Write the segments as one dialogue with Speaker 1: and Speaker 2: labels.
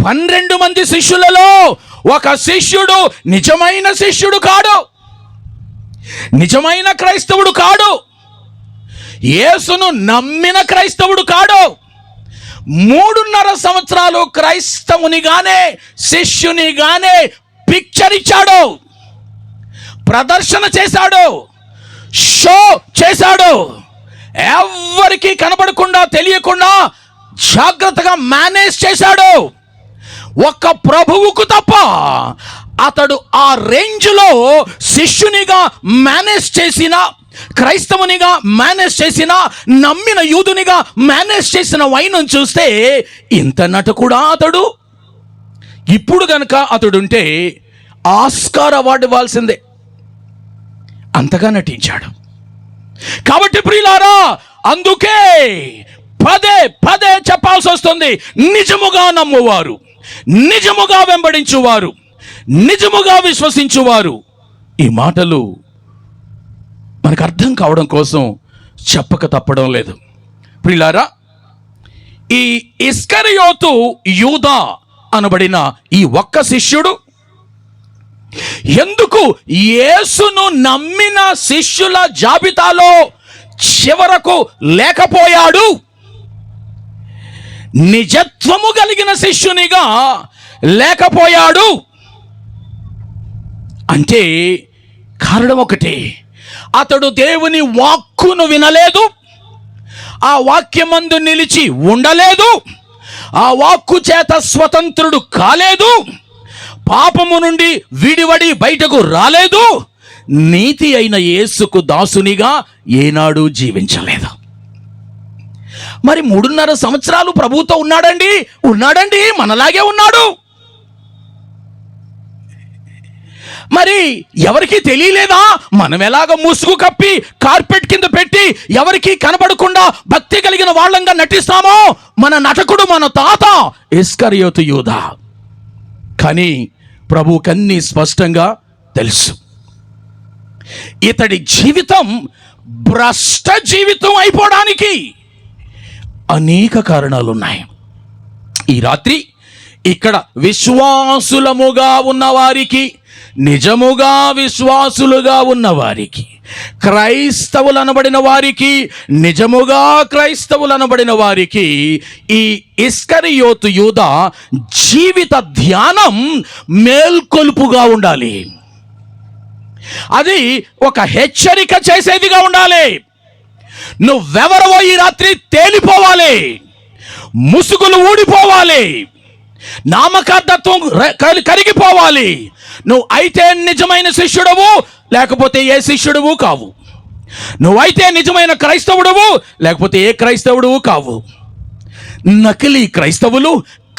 Speaker 1: 12 మంది శిష్యులలో ఒక శిష్యుడు నిజమైన శిష్యుడు కాడు, నిజమైన క్రైస్తవుడు కాడు, యేసును నమ్మిన క్రైస్తవుడు కాడు. 3.5 సంవత్సరాలు క్రైస్తవునిగానే శిష్యునిగానే పిక్చర్ ఇచ్చాడు, ప్రదర్శన చేశాడు, షో చేశాడు. ఎవరికి కనబడకుండా తెలియకుండా జాగ్రత్తగా మేనేజ్ చేశాడు. ఒక్క ప్రభువుకు తప్ప అతడు ఆ రేంజ్లో శిష్యునిగా మేనేజ్ చేసిన, క్రైస్తవునిగా మేనేజ్ చేసిన, నమ్మిన యూదునిగా మేనేజ్ చేసిన వైనం చూస్తే ఇంత నటకుడా అతడు? ఇప్పుడు గనక అతడుంటే ఆస్కార్ అవార్డు ఇవ్వాల్సిందే, అంతగా నటించాడు. కాబట్టి ప్రియులారా, అందుకే పదే పదే చెప్పాల్సి వస్తుంది, నిజముగా నమ్మువారు, నిజముగా వెంబడించువారు, నిజముగా విశ్వసించువారు. ఈ మాటలు మనకు అర్థం కావడం కోసం చెప్పక తప్పడం లేదు. ప్రియులారా, ఈ ఇస్కరియోతు యూదా అనబడిన ఈ ఒక్క శిష్యుడు ఎందుకు యేసును నమ్మిన శిష్యుల జాబితాలో చివరకు లేకపోయాడు? నిజత్వము కలిగిన శిష్యునిగా లేకపోయాడు అంటే కారణం ఒకటే, అతడు దేవుని వాక్కును వినలేదు, ఆ వాక్యమందు నిలిచి ఉండలేదు, ఆ వాక్కు చేత స్వతంత్రుడు కాలేదు, పాపము నుండి విడివడి బయటకు రాలేదు, నీతి అయిన యేసుకు దాసునిగా ఏనాడు జీవించలేదు. మరి 3.5 సంవత్సరాలు ప్రభువుతో ఉన్నాడండి, మనలాగే ఉన్నాడు. మరి ఎవరికి తెలియలేదా? మనం ఎలాగ ముసుగు కప్పి కార్పెట్ కింద పెట్టి ఎవరికి కనబడకుండా భక్తి కలిగిన వాళ్ళంగా నటిస్తామో, మన నటకుడు మన తాత ఇస్కరియోతు యూదా. కానీ ప్రభువుకన్నీ స్పష్టంగా తెలుసు. ఇతడి జీవితం భ్రష్ట జీవితం అయిపోవడానికి అనేక కారణాలు ఉన్నాయి. ఈ రాత్రి ఇక్కడ విశ్వాసులముగా ఉన్నవారికి, నిజముగా విశ్వాసులుగా ఉన్నవారికి, క్రైస్తవులు అనబడిన వారికి, నిజముగా క్రైస్తవులు అనబడిన వారికి ఈ ఇస్కరియోతు యూదా జీవిత ధ్యానం మేల్కొలుపుగా ఉండాలి. అది ఒక హెచ్చరిక చేసేదిగా ఉండాలి. నువ్వెవరవో ఈ రాత్రి తేలిపోవాలి, ముసుగులు ఊడిపోవాలి, నామకార్థత్వం కరిగిపోవాలి. నువ్వు అయితే నిజమైన శిష్యుడవు, లేకపోతే ఏ శిష్యుడవు కావు. నువ్వైతే నిజమైన క్రైస్తవుడవు, లేకపోతే ఏ క్రైస్తవుడవు కావు. నకిలీ క్రైస్తవులు,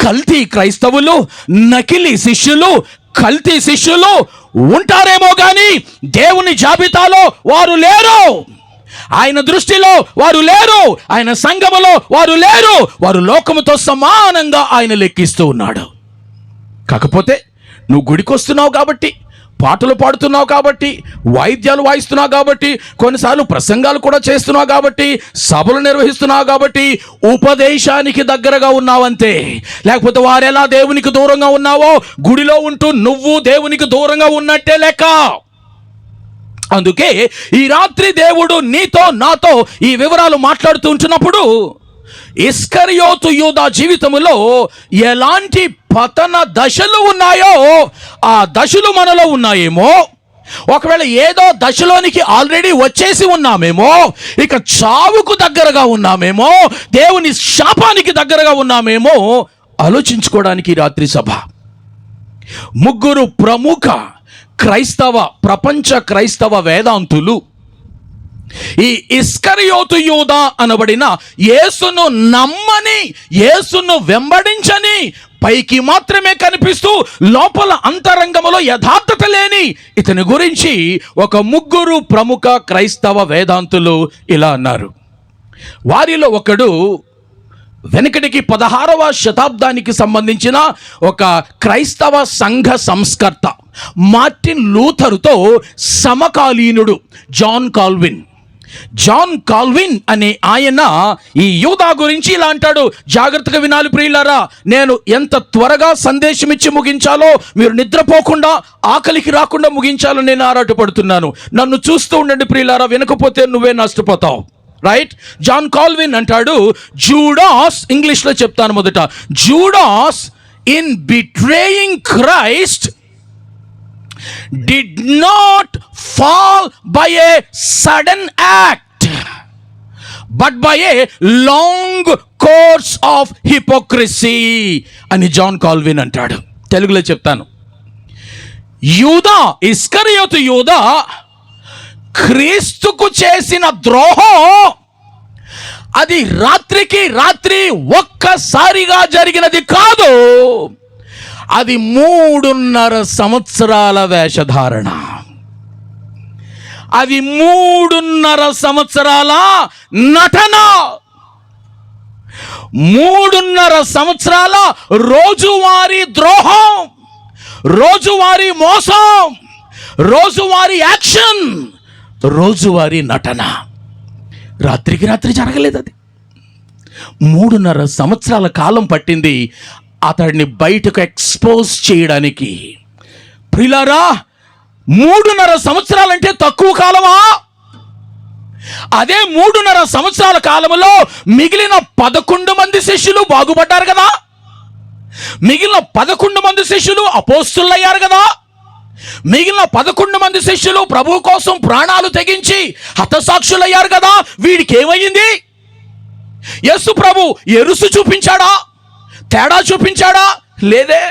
Speaker 1: కల్తీ క్రైస్తవులు, నకిలీ శిష్యులు, కల్తీ శిష్యులు ఉంటారేమో కానీ దేవుని జాబితాలో వారు లేరు. ఆయన దృష్టిలో వారు లేరు, ఆయన సంఘములో వారు లేరు. వారు లోకముతో సమానంగా ఆయన లెక్కిస్తూ ఉన్నాడు. కాకపోతే నువ్వు గుడికి వస్తున్నావు కాబట్టి, పాటలు పాడుతున్నావు కాబట్టి, వాయిద్యాలు వాయిస్తున్నావు కాబట్టి, కొన్నిసార్లు ప్రసంగాలు కూడా చేస్తున్నావు కాబట్టి, సభలు నిర్వహిస్తున్నావు కాబట్టి ఉపదేశానికి దగ్గరగా ఉన్నావంతే. లేకపోతే వారెలా దేవునికి దూరంగా ఉన్నావో గుడిలో ఉంటూ నువ్వు దేవునికి దూరంగా ఉన్నట్టే లెక్క. అందుకే ఈ రాత్రి దేవుడు నీతో నాతో ఈ వివరాలు మాట్లాడుతూ ఉంటున్నప్పుడు, ఇస్కరియోతు యూదా జీవితంలో ఎలాంటి పతన దశలు ఉన్నాయో ఆ దశలు మనలో ఉన్నాయేమో, ఒకవేళ ఏదో దశలోనికి ఆల్రెడీ వచ్చేసి ఉన్నామేమో, ఇక చావుకు దగ్గరగా ఉన్నామేమో, దేవుని శాపానికి దగ్గరగా ఉన్నామేమో ఆలోచించుకోవడానికి రాత్రి సభ. 3 ప్రముఖ ప్రపంచ క్రైస్తవ వేదాంతులు ఈ ఇస్కరియోతు యూదా అనబడిన యేసును నమ్మని, యేసును వెంబడించని, పైకి మాత్రమే కనిపిస్తూ లోపల అంతరంగములో యథార్థత లేని ఇతని గురించి ఒక 3 ప్రముఖ క్రైస్తవ వేదాంతులు ఇలా అన్నారు. వారిలో ఒకడు వెనకటికి 16వ శతాబ్దానికి సంబంధించిన ఒక క్రైస్తవ సంఘ సంస్కర్త, మార్టిన్ లూథరుతో సమకాలీనుడు జాన్ కాల్విన్. జాన్ కాల్విన్ అనే ఆయన ఈ యూదా గురించి ఇలా అంటాడు. జాగ్రత్తగా వినాలి ప్రియులారా. నేను ఎంత త్వరగా సందేశం ఇచ్చి ముగించాలో, మీరు నిద్రపోకుండా ఆకలికి రాకుండా ముగించాలో నేను ఆరాటపడుతున్నాను. నన్ను చూస్తూ ఉండండి ప్రియులారా, వినకపోతే నువ్వే నష్టపోతావు. రైట్? జాన్ కాల్విన్ అంటాడు, జూడాస్, ఇంగ్లీష్లో చెప్తాను మొదట, Judas in betraying Christ did not fall by a sudden act, but by a long course of hypocrisy అని జాన్ కాల్విన్ అంటాడు. తెలుగులో చెప్తాను. యూదా, ఇస్కరియోతు యూదా క్రీస్తుకు చేసిన ద్రోహం అది రాత్రికి రాత్రి ఒక్కసారిగా జరిగినది కాదు. అది 3.5 సంవత్సరాల వేషధారణ. అది 3.5 సంవత్సరాల నటన. 3.5 సంవత్సరాల రోజువారీ ద్రోహం, రోజువారీ మోసం, రోజువారీ యాక్షన్, రోజువారీ నటన. రాత్రికి రాత్రి జరగలేదు. అది 3.5 సంవత్సరాల కాలం పట్టింది అతడిని బయటకు ఎక్స్పోజ్ చేయడానికి. ప్రియులారా, 3.5 సంవత్సరాలంటే తక్కువ కాలమా? అదే 3.5 సంవత్సరాల కాలంలో మిగిలిన 11 మంది శిష్యులు బాగుపడ్డారు కదా. మిగిలిన 11 మంది శిష్యులు అపోస్తులు అయ్యారు కదా. మిగిలిన 11 మంది శిష్యులు ప్రభు కోసం ప్రాణాలు తెగించి హతసాక్షులయ్యారు కదా. వీడికి ఏమయ్యింది? యేసు ప్రభు ఎరుసు చూపించాడా? తేడా చూపించాడా? లేదే.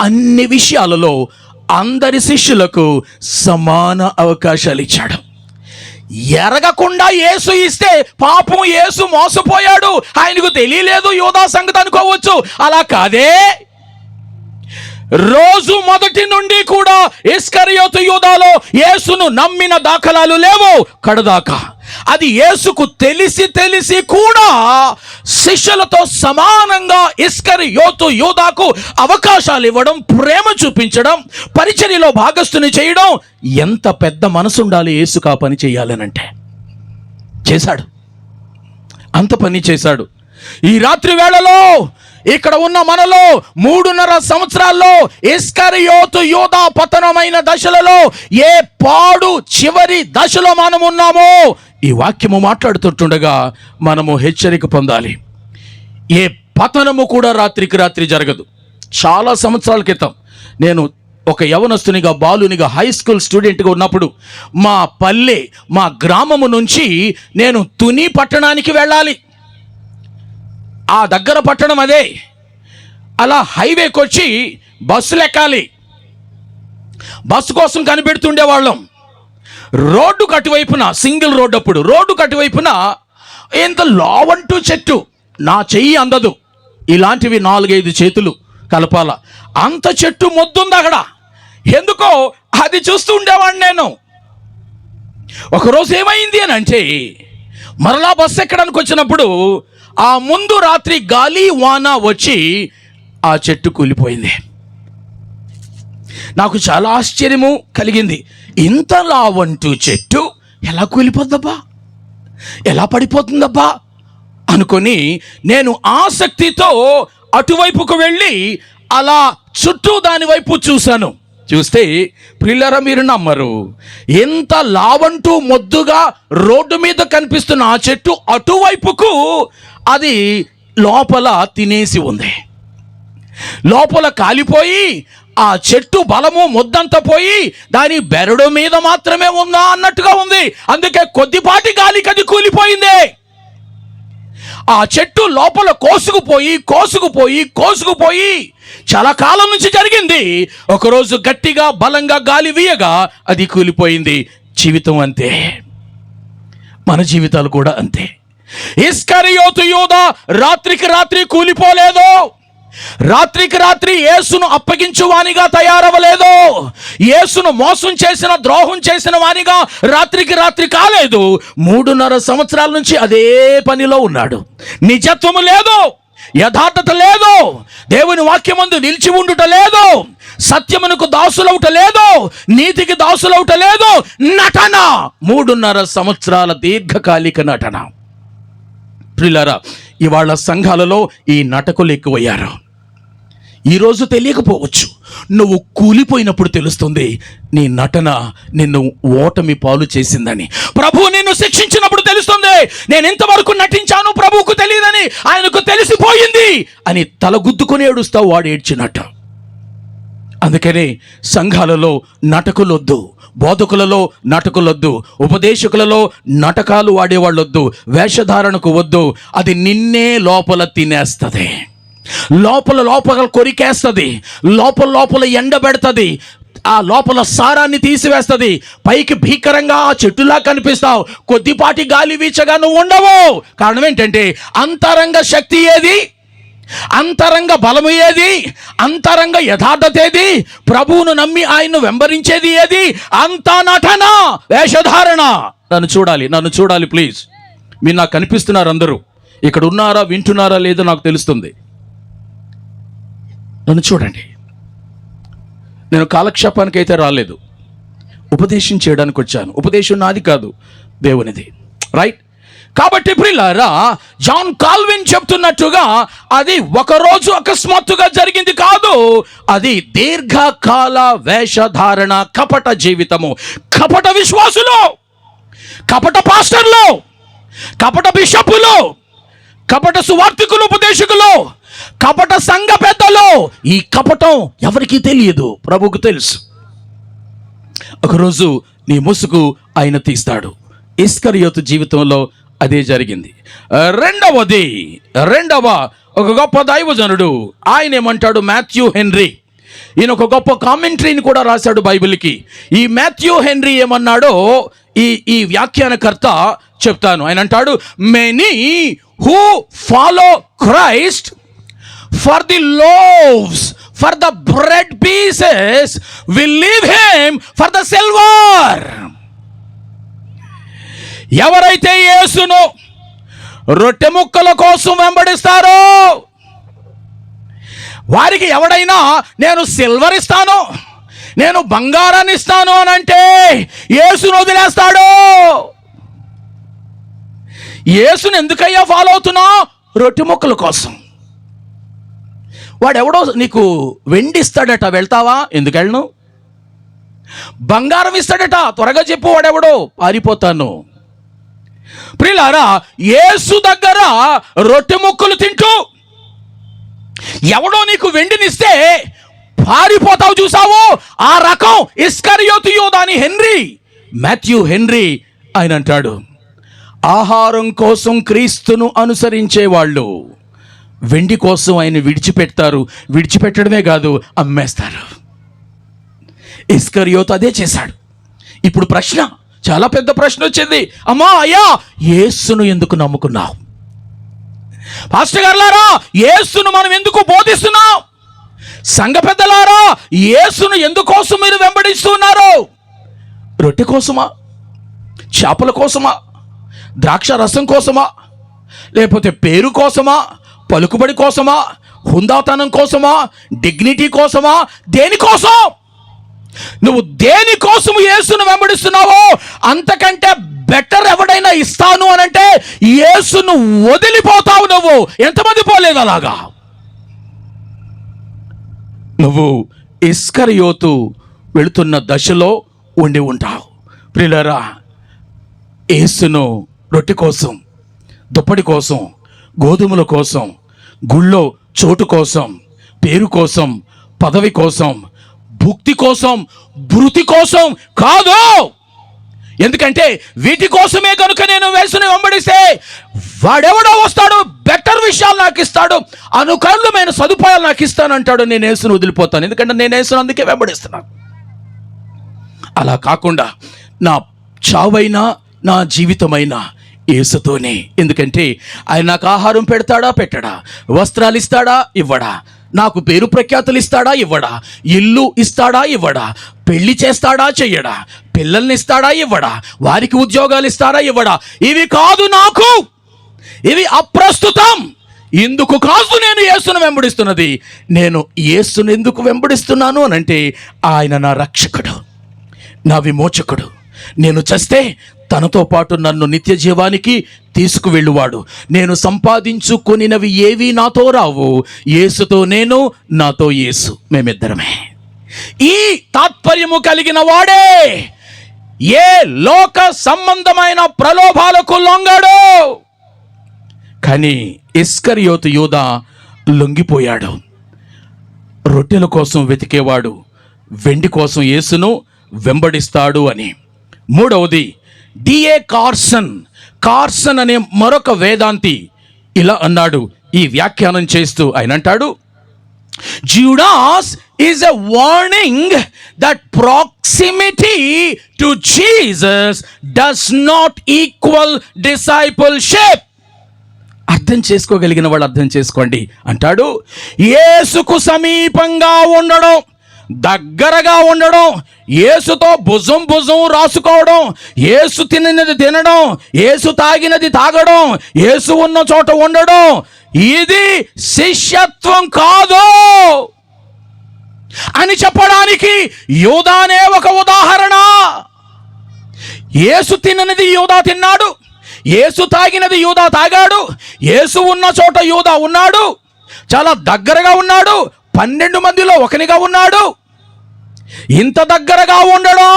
Speaker 1: అన్ని విషయాలలో అందరి శిష్యులకు సమాన అవకాశాలు ఇచ్చాడు. ఎరగకుండా యేసు ఇస్తే పాపం యేసు మోసపోయాడు, ఆయనకు తెలియలేదు యూదా సంగతి అనుకోవచ్చు. అలా కాదే. రోజు మొదటి నుండి కూడా ఇస్కరియోతు యూదాలో యేసును నమ్మిన దాఖలాలు లేవు కడదాకా. అది యేసుకు తెలిసి కూడా శిష్యులతో సమానంగా ఇస్కరియోతు యూదాకు అవకాశాలు ఇవ్వడం, ప్రేమ చూపించడం, పరిచర్యలో భాగస్తుని చేయడం. ఎంత పెద్ద మనసు ఉండాలి యేసుకు ఆ పని చేయాలనంటే. చేశాడు, అంత పని చేశాడు. ఈ రాత్రి వేళలో ఇక్కడ ఉన్న మనలో 3.5 సంవత్సరాల్లో ఇస్కరియోతు యూదా పతనమైన దశలలో ఏ పాడు చివరి దశలో మనం ఉన్నామో ఈ వాక్యము మాట్లాడుతుండగా మనము హెచ్చరిక పొందాలి. ఏ పతనము కూడా రాత్రికి రాత్రి జరగదు. చాలా సంవత్సరాల క్రితం నేను ఒక యవనస్తునిగా, బాలునిగా, హై స్కూల్ స్టూడెంట్గా ఉన్నప్పుడు మా పల్లె, మా గ్రామము నుంచి నేను తుని పట్టణానికి వెళ్ళాలి. ఆ దగ్గర పట్టణం అదే. అలా హైవేకి వచ్చి బస్సులు ఎక్కాలి. బస్సు కోసం కనిపెడుతుండేవాళ్ళం. రోడ్డు కటువైపున, సింగిల్ రోడ్డు, అప్పుడు రోడ్డు కటువైపున ఎంత లావంటూ చెట్టు, నా చెయ్యి అందదు, ఇలాంటివి 4-5 చేతులు కలపాల, అంత చెట్టు మొద్దుంది అక్కడ. ఎందుకో అది చూస్తూ ఉండేవాడిని నేను. ఒకరోజు ఏమైంది అని అంటే, మరలా బస్సు ఎక్కడానికి వచ్చినప్పుడు ఆ ముందు రాత్రి గాలి వాన వచ్చి ఆ చెట్టు కూలిపోయింది. నాకు చాలా ఆశ్చర్యము కలిగింది. ఇంత లావంటూ చెట్టు ఎలా కూలిపోద్దబ్బా, ఎలా పడిపోతుందబ్బా అనుకొని నేను ఆసక్తితో అటువైపుకు వెళ్ళి అలా చుట్టూ దాని వైపు చూశాను. చూస్తే ప్రియులారా, మీరు నమ్మరు, ఎంత లావంటూ మొద్దుగా రోడ్డు మీద కనిపిస్తున్న ఆ చెట్టు అటువైపుకు అది లోపల తినేసి ఉంది. లోపల కాలిపోయి ఆ చెట్టు బలము మొద్దంతా పోయి దాని బెరడు మీద మాత్రమే ఉందా అన్నట్టుగా ఉంది. అందుకే కొద్దిపాటి గాలికి అది కూలిపోయింది. ఆ చెట్టు లోపల కోసుకుపోయి చాలా కాలం నుంచి జరిగింది. ఒకరోజు గట్టిగా బలంగా గాలి వీయగా అది కూలిపోయింది. జీవితం అంతే, మన జీవితాలు కూడా అంతే. ఇస్కరియోతు యూదా రాత్రికి రాత్రి కూలిపోలేదు. రాత్రికి రాత్రి యేసును అప్పగించు వానిగా తయారవ్వలేదు. యేసును మోసం చేసిన, ద్రోహం చేసిన వానిగా రాత్రికి రాత్రి కాలేదు. 3.5 సంవత్సరాల నుంచి అదే పనిలో ఉన్నాడు. నిజత్వము లేదు. యథార్థత లేదు, దేవుని వాక్యమందు నిలిచి ఉండుట లేదు, సత్యమునకు దాసులవుట లేదు, నీతికి దాసులవుట లేదు. నటన, 3.5 సంవత్సరాల దీర్ఘకాలిక నటన. ప్రియులారా, ఇవాళ సంఘాలలో ఈ నటకులు ఎక్కువయ్యారు. ఈరోజు తెలియకపోవచ్చు, నువ్వు కూలిపోయినప్పుడు తెలుస్తుంది నీ నటన నిన్ను ఓటమి పాలు చేసిందని. ప్రభువు నిన్ను శిక్షించినప్పుడు తెలుస్తుంది, నేను ఇంతవరకు నటించాను ప్రభువుకు తెలియదని, ఆయనకు తెలిసిపోయింది అని తలగుద్దుకొని ఏడుస్తావు వాడు ఏడ్చినట్టు. అందుకనే సంఘాలలో నటకులొద్దు, బోధకులలో నటకులొద్దు, ఉపదేశకులలో నాటకాలు వాడేవాళ్ళొద్దు, వేషధారణకు వద్దు. అది నిన్నే లోపల తినేస్తుంది, లోపల కొరికేస్తుంది, లోపల ఎండబెడుతుంది, ఆ లోపల సారాన్ని తీసివేస్తుంది. పైకి భీకరంగా చెట్టులా కనిపిస్తావు, కొద్దిపాటి గాలి వీచగా నువ్వు ఉండవు. కారణం ఏంటంటే అంతరంగ శక్తి ఏది, అంతరంగ బలము ఏది, అంతరంగ యథార్థత ఏది, ప్రభువును నమ్మి ఆయన్ను వెంబడించేది ఏది? అంతా నటన, వేషధారణ. నన్ను చూడాలి ప్లీజ్. మీరు నాకు కనిపిస్తున్నారు, అందరూ ఇక్కడ ఉన్నారా, వింటున్నారా లేదో నాకు తెలుస్తుంది. నన్ను చూడండి. నేను కాలక్షేపానికి అయితే రాలేదు, ఉపదేశం చేయడానికి వచ్చాను. ఉపదేశం నాది కాదు, దేవునిది. రైట్? కాబట్టి ప్రియులారా, జాన్ కాల్విన్ చెప్తున్నట్టుగా అది ఒకరోజు అకస్మాత్తుగా జరిగింది కాదు. అది దీర్ఘకాల వేషధారణ, కపట జీవితము, కపట విశ్వాసులు, కపట పాస్టర్లు, కపట బిషపులు, కపట సువార్థికులు, ఉపదేశకులు, కపట సంఘ పెద్దలు. ఈ కపటం ఎవరికీ తెలియదు, ప్రభువుకు తెలుసు. ఒకరోజు నీ ముసుగు ఆయన తీస్తాడు. ఇస్కరియోతు జీవితంలో అదే జరిగింది. రెండవ ఒక గొప్ప దైవజనుడు, ఆయన ఏమంటాడు? Matthew henry. ఈయన ఒక గొప్ప కామెంటరీని కూడా రాశాడు బైబిల్కి. ఈ మాథ్యూ హెన్రీ ఏమన్నాడో ఈ వ్యాఖ్యానకర్త చెప్తాను. ఆయన అంటాడు, many who follow Christ for the loaves, for the bread pieces, will leave him for the silver. ఎవరైతే యేసును రొట్టె ముక్కల కోసం వెంబడిస్తారో వారికి ఎవడైనా నేను సిల్వర్ ఇస్తాను, నేను బంగారాన్ని ఇస్తాను అని అంటే యేసును వదిలేస్తాడు. యేసును ఎందుకయ్యా ఫాలో అవుతున్నావు? రొట్టె ముక్కల కోసం. వాడెవడో నీకు వెండి ఇస్తాడట, వెళ్తావా? ఎందుకు వెళ్ళను? బంగారం ఇస్తాడట, త్వరగా చెప్పు, వాడెవడో? పారిపోతాను. ప్రియులారా, యేసు దగ్గర రొట్టె ముక్కలు తింటూ ఎవడో నీకు వెండినిస్తే పారిపోతావు, చూసావు? ఆ రకం ఇస్కరియోతు యూదా అని మాథ్యూ హెన్రీ ఆయన అంటాడు, ఆహారం కోసం క్రీస్తును అనుసరించే వాళ్ళు వెండి కోసం ఆయన విడిచిపెడతారు. విడిచిపెట్టడమే కాదు, అమ్మేస్తారు. ఇస్కరియోతు అదే చేశాడు. ఇప్పుడు ప్రశ్న, చాలా పెద్ద ప్రశ్న వచ్చింది. అమ్మా, అయ్యా, యేసును ఎందుకు నమ్ముకున్నావు? పాస్టర్ గారులారా, యేసును మనం ఎందుకు బోధిస్తున్నాం? సంఘ పెద్దలారా, యేసును ఎందుకోసం మీరు వెంబడిస్తున్నారు? రొట్టె కోసమా? చేపల కోసమా? ద్రాక్ష రసం కోసమా? లేకపోతే పేరు కోసమా? పలుకుబడి కోసమా? హుందాతనం కోసమా? డిగ్నిటీ కోసమా? దేనికోసం? నువ్వు దేనికోసం యేసును వెంబడిస్తున్నావో అంతకంటే బెటర్ ఎవడైనా ఇస్తాను అని అంటే యేసును వదిలిపోతావు. నువ్వు ఎంతమంది పోలేదు అలాగా? నువ్వు ఇస్కరియోతు వెళుతున్న దశలో ఉండి ఉంటావు. ప్రియులారా, యేసును రొట్టె కోసం, దుప్పటి కోసం, గోధుమల కోసం, గుళ్ళో చోటు కోసం, పేరు కోసం, పదవి కోసం, భుక్తి కోసం, భృతి కోసం కాదు. ఎందుకంటే వీటి కోసమే కనుక నేను యేసుని వెంబడిస్తే వాడెవడో వస్తాడు, బెటర్ విషయాలు నాకు ఇస్తాడు, అనుకూలమైన సదుపాయాలు నాకు ఇస్తానంటాడు. నేను యేసుని వదిలిపోతాను, ఎందుకంటే నేను యేసుని అందుకే వెంబడిస్తున్నాను. అలా కాకుండా నా చావైనా నా జీవితమైనా యేసుతోనే. ఎందుకంటే ఆయన నాకు ఆహారం పెడతాడా, పెట్టడా? వస్త్రాలు ఇస్తాడా, ఇవ్వడా? నాకు పేరు ప్రఖ్యాతులు ఇస్తాడా, ఇవ్వడా? ఇల్లు ఇస్తాడా, ఇవ్వడా? పెళ్లి చేస్తాడా, చెయ్యడా? పిల్లల్ని ఇస్తాడా, ఇవ్వడా? వారికి ఉద్యోగాలు ఇస్తాడా, ఇవ్వడా? ఇవి కాదు నాకు, ఇవి అప్రస్తుతం. ఇందుకు కాదు నేను యేసును వెంబడిస్తున్నది. నేను యేసును ఎందుకు వెంబడిస్తున్నాను అనంటే ఆయన నా రక్షకుడు, నా విమోచకుడు. నేను చస్తే తనతో పాటు నన్ను నిత్య జీవానికి తీసుకువెళ్ళువాడు. నేను సంపాదించుకొనినవి ఏవి నాతో రావు. యేసుతో నేను, నాతో యేసు, మేమిద్దరమే. ఈ తాత్పర్యము కలిగిన వాడే ఏ లోక సంబంధమైన ప్రలోభాలకు లొంగడు. కానీ ఇస్కరియోతు యూదా లొంగిపోయాడు. రొట్టెల కోసం వెతికేవాడు వెండి కోసం యేసును వెంబడిస్తాడు అని. మూడవది, డిఏ కార్సన్ అనే మరొక వేదాంతి ఇలా అన్నాడు ఈ వ్యాఖ్యానం చేస్తూ. ఆయన అంటాడు, Judas is a warning that proximity to Jesus does not equal discipleship. అర్థం చేసుకోగలిగిన వాళ్ళు అర్థం చేసుకోండి. అంటాడు, యేసుకు సమీపంగా ఉండడం, దగ్గరగా ఉండడం, యేసుతో భుజం రాసుకోవడం, యేసు తినది తినడం, యేసు తాగినది తాగడం, యేసు ఉన్న చోట ఉండడం, ఇది శిష్యత్వం కాదు అని చెప్పడానికి యూదానే ఒక ఉదాహరణ. యేసు తిననిది యూదా తిన్నాడు, యేసు తాగినది యూదా తాగాడు, యేసు ఉన్న చోట యూదా ఉన్నాడు, చాలా దగ్గరగా ఉన్నాడు, 12 మందిలో ఒకనిగా ఉన్నాడు. ఇంత దగ్గరగా ఉండడం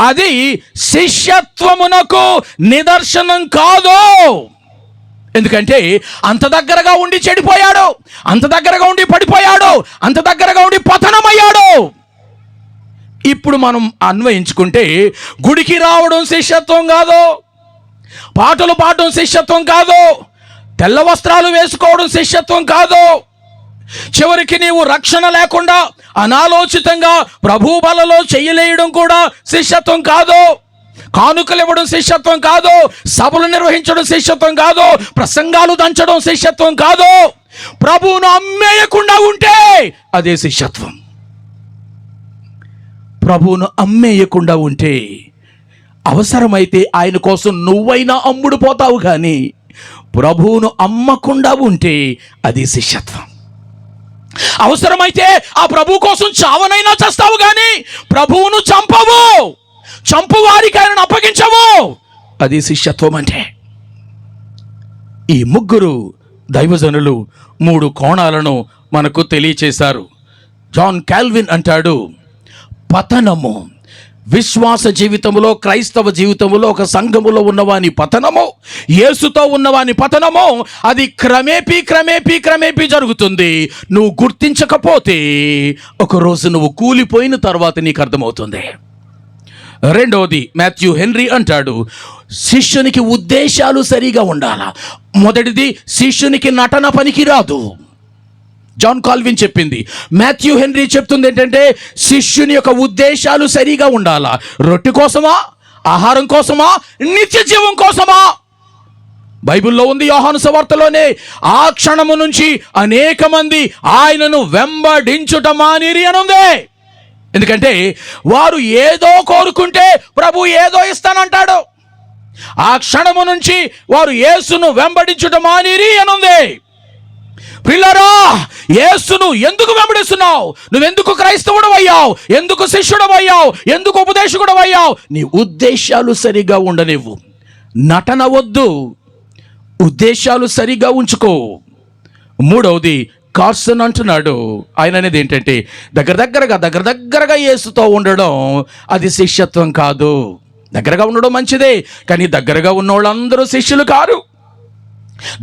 Speaker 1: అది శిష్యత్వమునకు నిదర్శనం కాదు. ఎందుకంటే అంత దగ్గరగా ఉండి చెడిపోయాడు, అంత దగ్గరగా ఉండి పడిపోయాడు, అంత దగ్గరగా ఉండి పతనమయ్యాడు. ఇప్పుడు మనం అన్వయించుకుంటే గుడికి రావడం శిష్యత్వం కాదు, పాటలు పాడడం శిష్యత్వం కాదు, తెల్ల వస్త్రాలు వేసుకోవడం శిష్యత్వం కాదు, చివరికి నీవు రక్షణ లేకుండా అనాలోచితంగా ప్రభు బలలో చెయ్యలేయడం కూడా శిష్యత్వం కాదు, కానుకలు ఇవ్వడం శిష్యత్వం కాదు, సభలు నిర్వహించడం శిష్యత్వం కాదు, ప్రసంగాలు దంచడం శిష్యత్వం కాదు. ప్రభువును అమ్మేయకుండా ఉంటే అదే శిష్యత్వం. ప్రభువును అమ్మేయకుండా ఉంటే అవసరమైతే ఆయన కోసం నువ్వైనా అమ్ముడు పోతావు, కానీ ప్రభువును అమ్మకుండా ఉంటే అది శిష్యత్వం. అవసరమైతే ఆ ప్రభు కోసం చావనైనా చేస్తావు, కానీ ప్రభువును చంపు వారికి ఆయనను అప్పగించవు. అది శిష్యత్వం అంటే. ఈ ముగ్గురు దైవజనులు 3 కోణాలను మనకు తెలియచేశారు. జాన్ కాల్విన్ అంటాడు, పతనము విశ్వాస జీవితంలో, క్రైస్తవ జీవితంలో, ఒక సంఘములో ఉన్నవాని పతనము, యేసుతో ఉన్నవాని పతనము, అది క్రమేపీ జరుగుతుంది. నువ్వు గుర్తించకపోతే ఒకరోజు నువ్వు కూలిపోయిన తర్వాత నీకు అర్థమవుతుంది. రెండవది, మాథ్యూ హెన్రీ అంటాడు, శిష్యునికి ఉద్దేశాలు సరిగా ఉండాలా. మొదటిది, శిష్యునికి నటన పనికి రాదు. జాన్ కాల్విన్ చెప్పింది. మాథ్యూ హెన్రీ చెప్తుంది ఏంటంటే, శిష్యుని యొక్క ఉద్దేశాలు సరిగా ఉండాలా. రొట్టె కోసమా, ఆహారం కోసమా, నిత్య జీవం కోసమా? బైబిల్లో ఉంది, యోహాను సువార్తలోనే, ఆ క్షణము నుంచి అనేక మంది ఆయనను వెంబడించుట మానిరి అని ఉంది. ఎందుకంటే వారు ఏదో కోరుకుంటే ప్రభు ఏదో ఇస్తానంటాడు. ఆ క్షణము నుంచి వారు యేసును వెంబడించుట మానిరి అని ఉంది. పిల్లరా, యేసును ఎందుకు వెంబడిస్తున్నావు? నువ్వెందుకు క్రైస్తవుడు అయ్యావు? ఎందుకు శిష్యుడు అయ్యావు? ఎందుకు ఉపదేశకుడు అయ్యావు? నీ ఉద్దేశాలు సరిగా ఉండనివ్వు. నటన వద్దు, ఉద్దేశాలు సరిగా ఉంచుకో. మూడవది, కార్సన్ అంటున్నాడు, ఆయన అనేది ఏంటంటే, దగ్గరగా యేసుతో ఉండడం అది శిష్యత్వం కాదు. దగ్గరగా ఉండడం మంచిదే, కానీ దగ్గరగా ఉన్న వాళ్ళందరూ శిష్యులు కారు.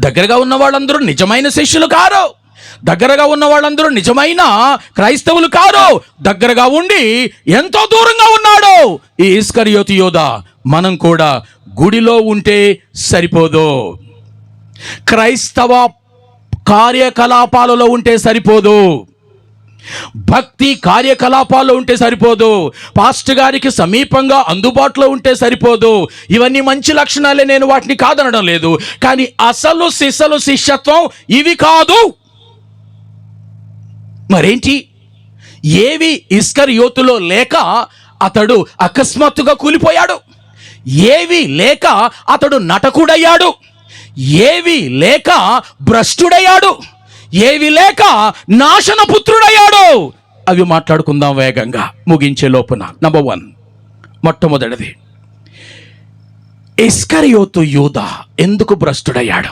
Speaker 1: దగ్గరగా ఉన్న వాళ్ళందరూ నిజమైన శిష్యులు కారు. దగ్గరగా ఉన్న వాళ్ళందరూ నిజమైన క్రైస్తవులు కారు. దగ్గరగా ఉండి ఎంతో దూరంగా ఉన్నాడు ఈ ఇస్కరియోతు యూదా. మనం కూడా గుడిలో ఉంటే సరిపోదు, క్రైస్తవ కార్యకలాపాలలో ఉంటే సరిపోదు, భక్తి కార్యకలాపాల్లో ఉంటే సరిపోదు, పాస్టర్ గారికి సమీపంగా అందుబాటులో ఉంటే సరిపోదు. ఇవన్నీ మంచి లక్షణాలే, నేను వాటిని కాదనడం లేదు, కానీ అసలు శిష్యత్వం ఇవి కాదు. మరేంటి? ఏవి ఇస్కరియోతులో లేక అతడు అకస్మాత్తుగా కూలిపోయాడు? ఏవి లేక అతడు నటకుడయ్యాడు? ఏవి లేక భ్రష్టుడయ్యాడు, ఏవి లేక నాశనపుత్రుడయ్యాడు. అవి మాట్లాడుకుందాం వేగంగా ముగించే లోపున. నంబర్ 1, మొట్టమొదటిది, ఇస్కరియోతు యూదా ఎందుకు భ్రష్టుడయ్యాడు,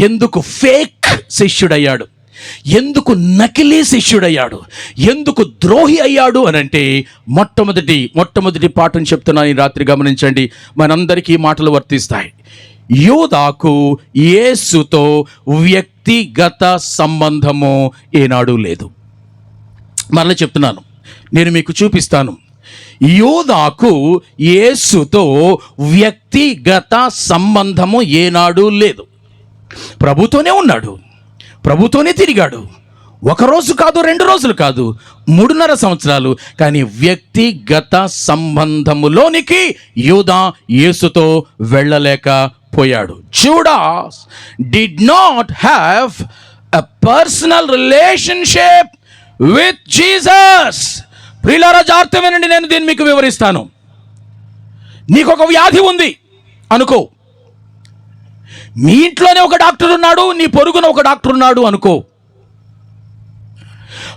Speaker 1: ఎందుకు ఫేక్ శిష్యుడయ్యాడు, ఎందుకు నకిలీ శిష్యుడయ్యాడు, ఎందుకు ద్రోహి అయ్యాడు అని అంటే మొట్టమొదటి పాఠం చెప్తున్నాను ఈ రాత్రి, గమనించండి. మనందరికీ మాటలు వర్తిస్తాయి. యూదాకు యేసుతో వ్యక్తిగత సంబంధము ఏనాడు లేదు. మరలా చెప్తున్నాను, నేను మీకు చూపిస్తాను. యూదాకు యేసుతో వ్యక్తిగత సంబంధము ఏనాడు లేదు. ప్రభుతోనే ఉన్నాడు, ప్రభుతోనే తిరిగాడు. 1 రోజు కాదు, 2 రోజులు కాదు, 3.5 సంవత్సరాలు. కానీ వ్యక్తిగత సంబంధములోనికి యూదా యేసుతో వెళ్ళలేకపోయాడు. Judas did not have a personal relationship with Jesus. ప్రియులారా, జాగ్రత్త వినండి, నేను దీన్ని మీకు వివరిస్తాను. నీకు ఒక వ్యాధి ఉంది అనుకో, మీ ఇంట్లోనే ఒక డాక్టర్ ఉన్నాడు, నీ పొరుగున ఒక డాక్టర్ ఉన్నాడు అనుకో.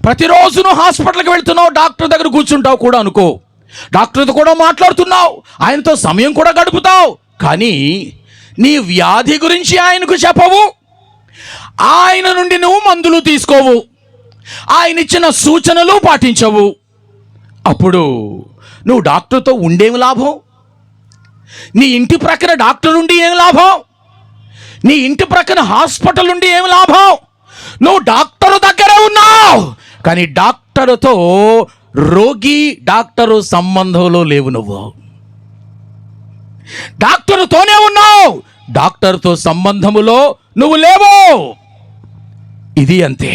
Speaker 1: ప్రతిరోజు నువ్వు హాస్పిటల్కి వెళ్తున్నావు, డాక్టర్ దగ్గర కూర్చుంటావు కూడా అనుకో, డాక్టర్తో కూడా మాట్లాడుతున్నావు, ఆయనతో సమయం కూడా గడుపుతావు. కానీ నీ వ్యాధి గురించి ఆయనకు చెప్పవు, ఆయన నుండి నువ్వు మందులు తీసుకోవు, ఆయన ఇచ్చిన సూచనలు పాటించవు. అప్పుడు నువ్వు డాక్టర్తో ఉండేమి లాభం? నీ ఇంటి ప్రక్కన డాక్టర్ ఉండి ఏం లాభం? నీ ఇంటి ప్రక్కన హాస్పిటల్ ఉండి ఏం లాభం? నువ్వు డాక్టర్ దగ్గరే ఉన్నావు, కానీ డాక్టర్తో రోగి డాక్టరు సంబంధంలో లేవు. నువ్వు డాక్టర్తోనే ఉన్నావు, డాక్టర్తో సంబంధములో నువ్వు లేవు. ఇది అంతే.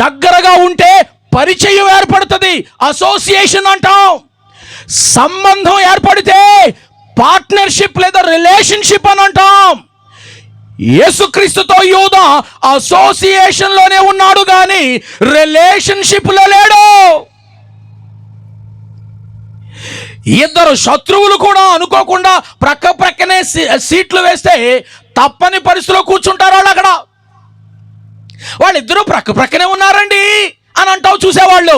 Speaker 1: దగ్గరగా ఉంటే పరిచయం ఏర్పడుతుంది, అసోసియేషన్ అంటాం. సంబంధం ఏర్పడితే పార్ట్నర్షిప్ లేదా రిలేషన్షిప్ అని అంటాం. యేసుక్రీస్తుతో యూదా అసోసియేషన్లోనే ఉన్నాడు, కానీ రిలేషన్షిప్లో లేడు. ఇద్దరు శత్రువులు కూడా అనుకోకుండా ప్రక్కనే సీట్లు వేస్తే తప్పని పరిస్థితిలో కూర్చుంటారు వాళ్ళు అక్కడ. వాళ్ళిద్దరూ ప్రక్కనే ఉన్నారండి అని అంటావు చూసేవాళ్ళు.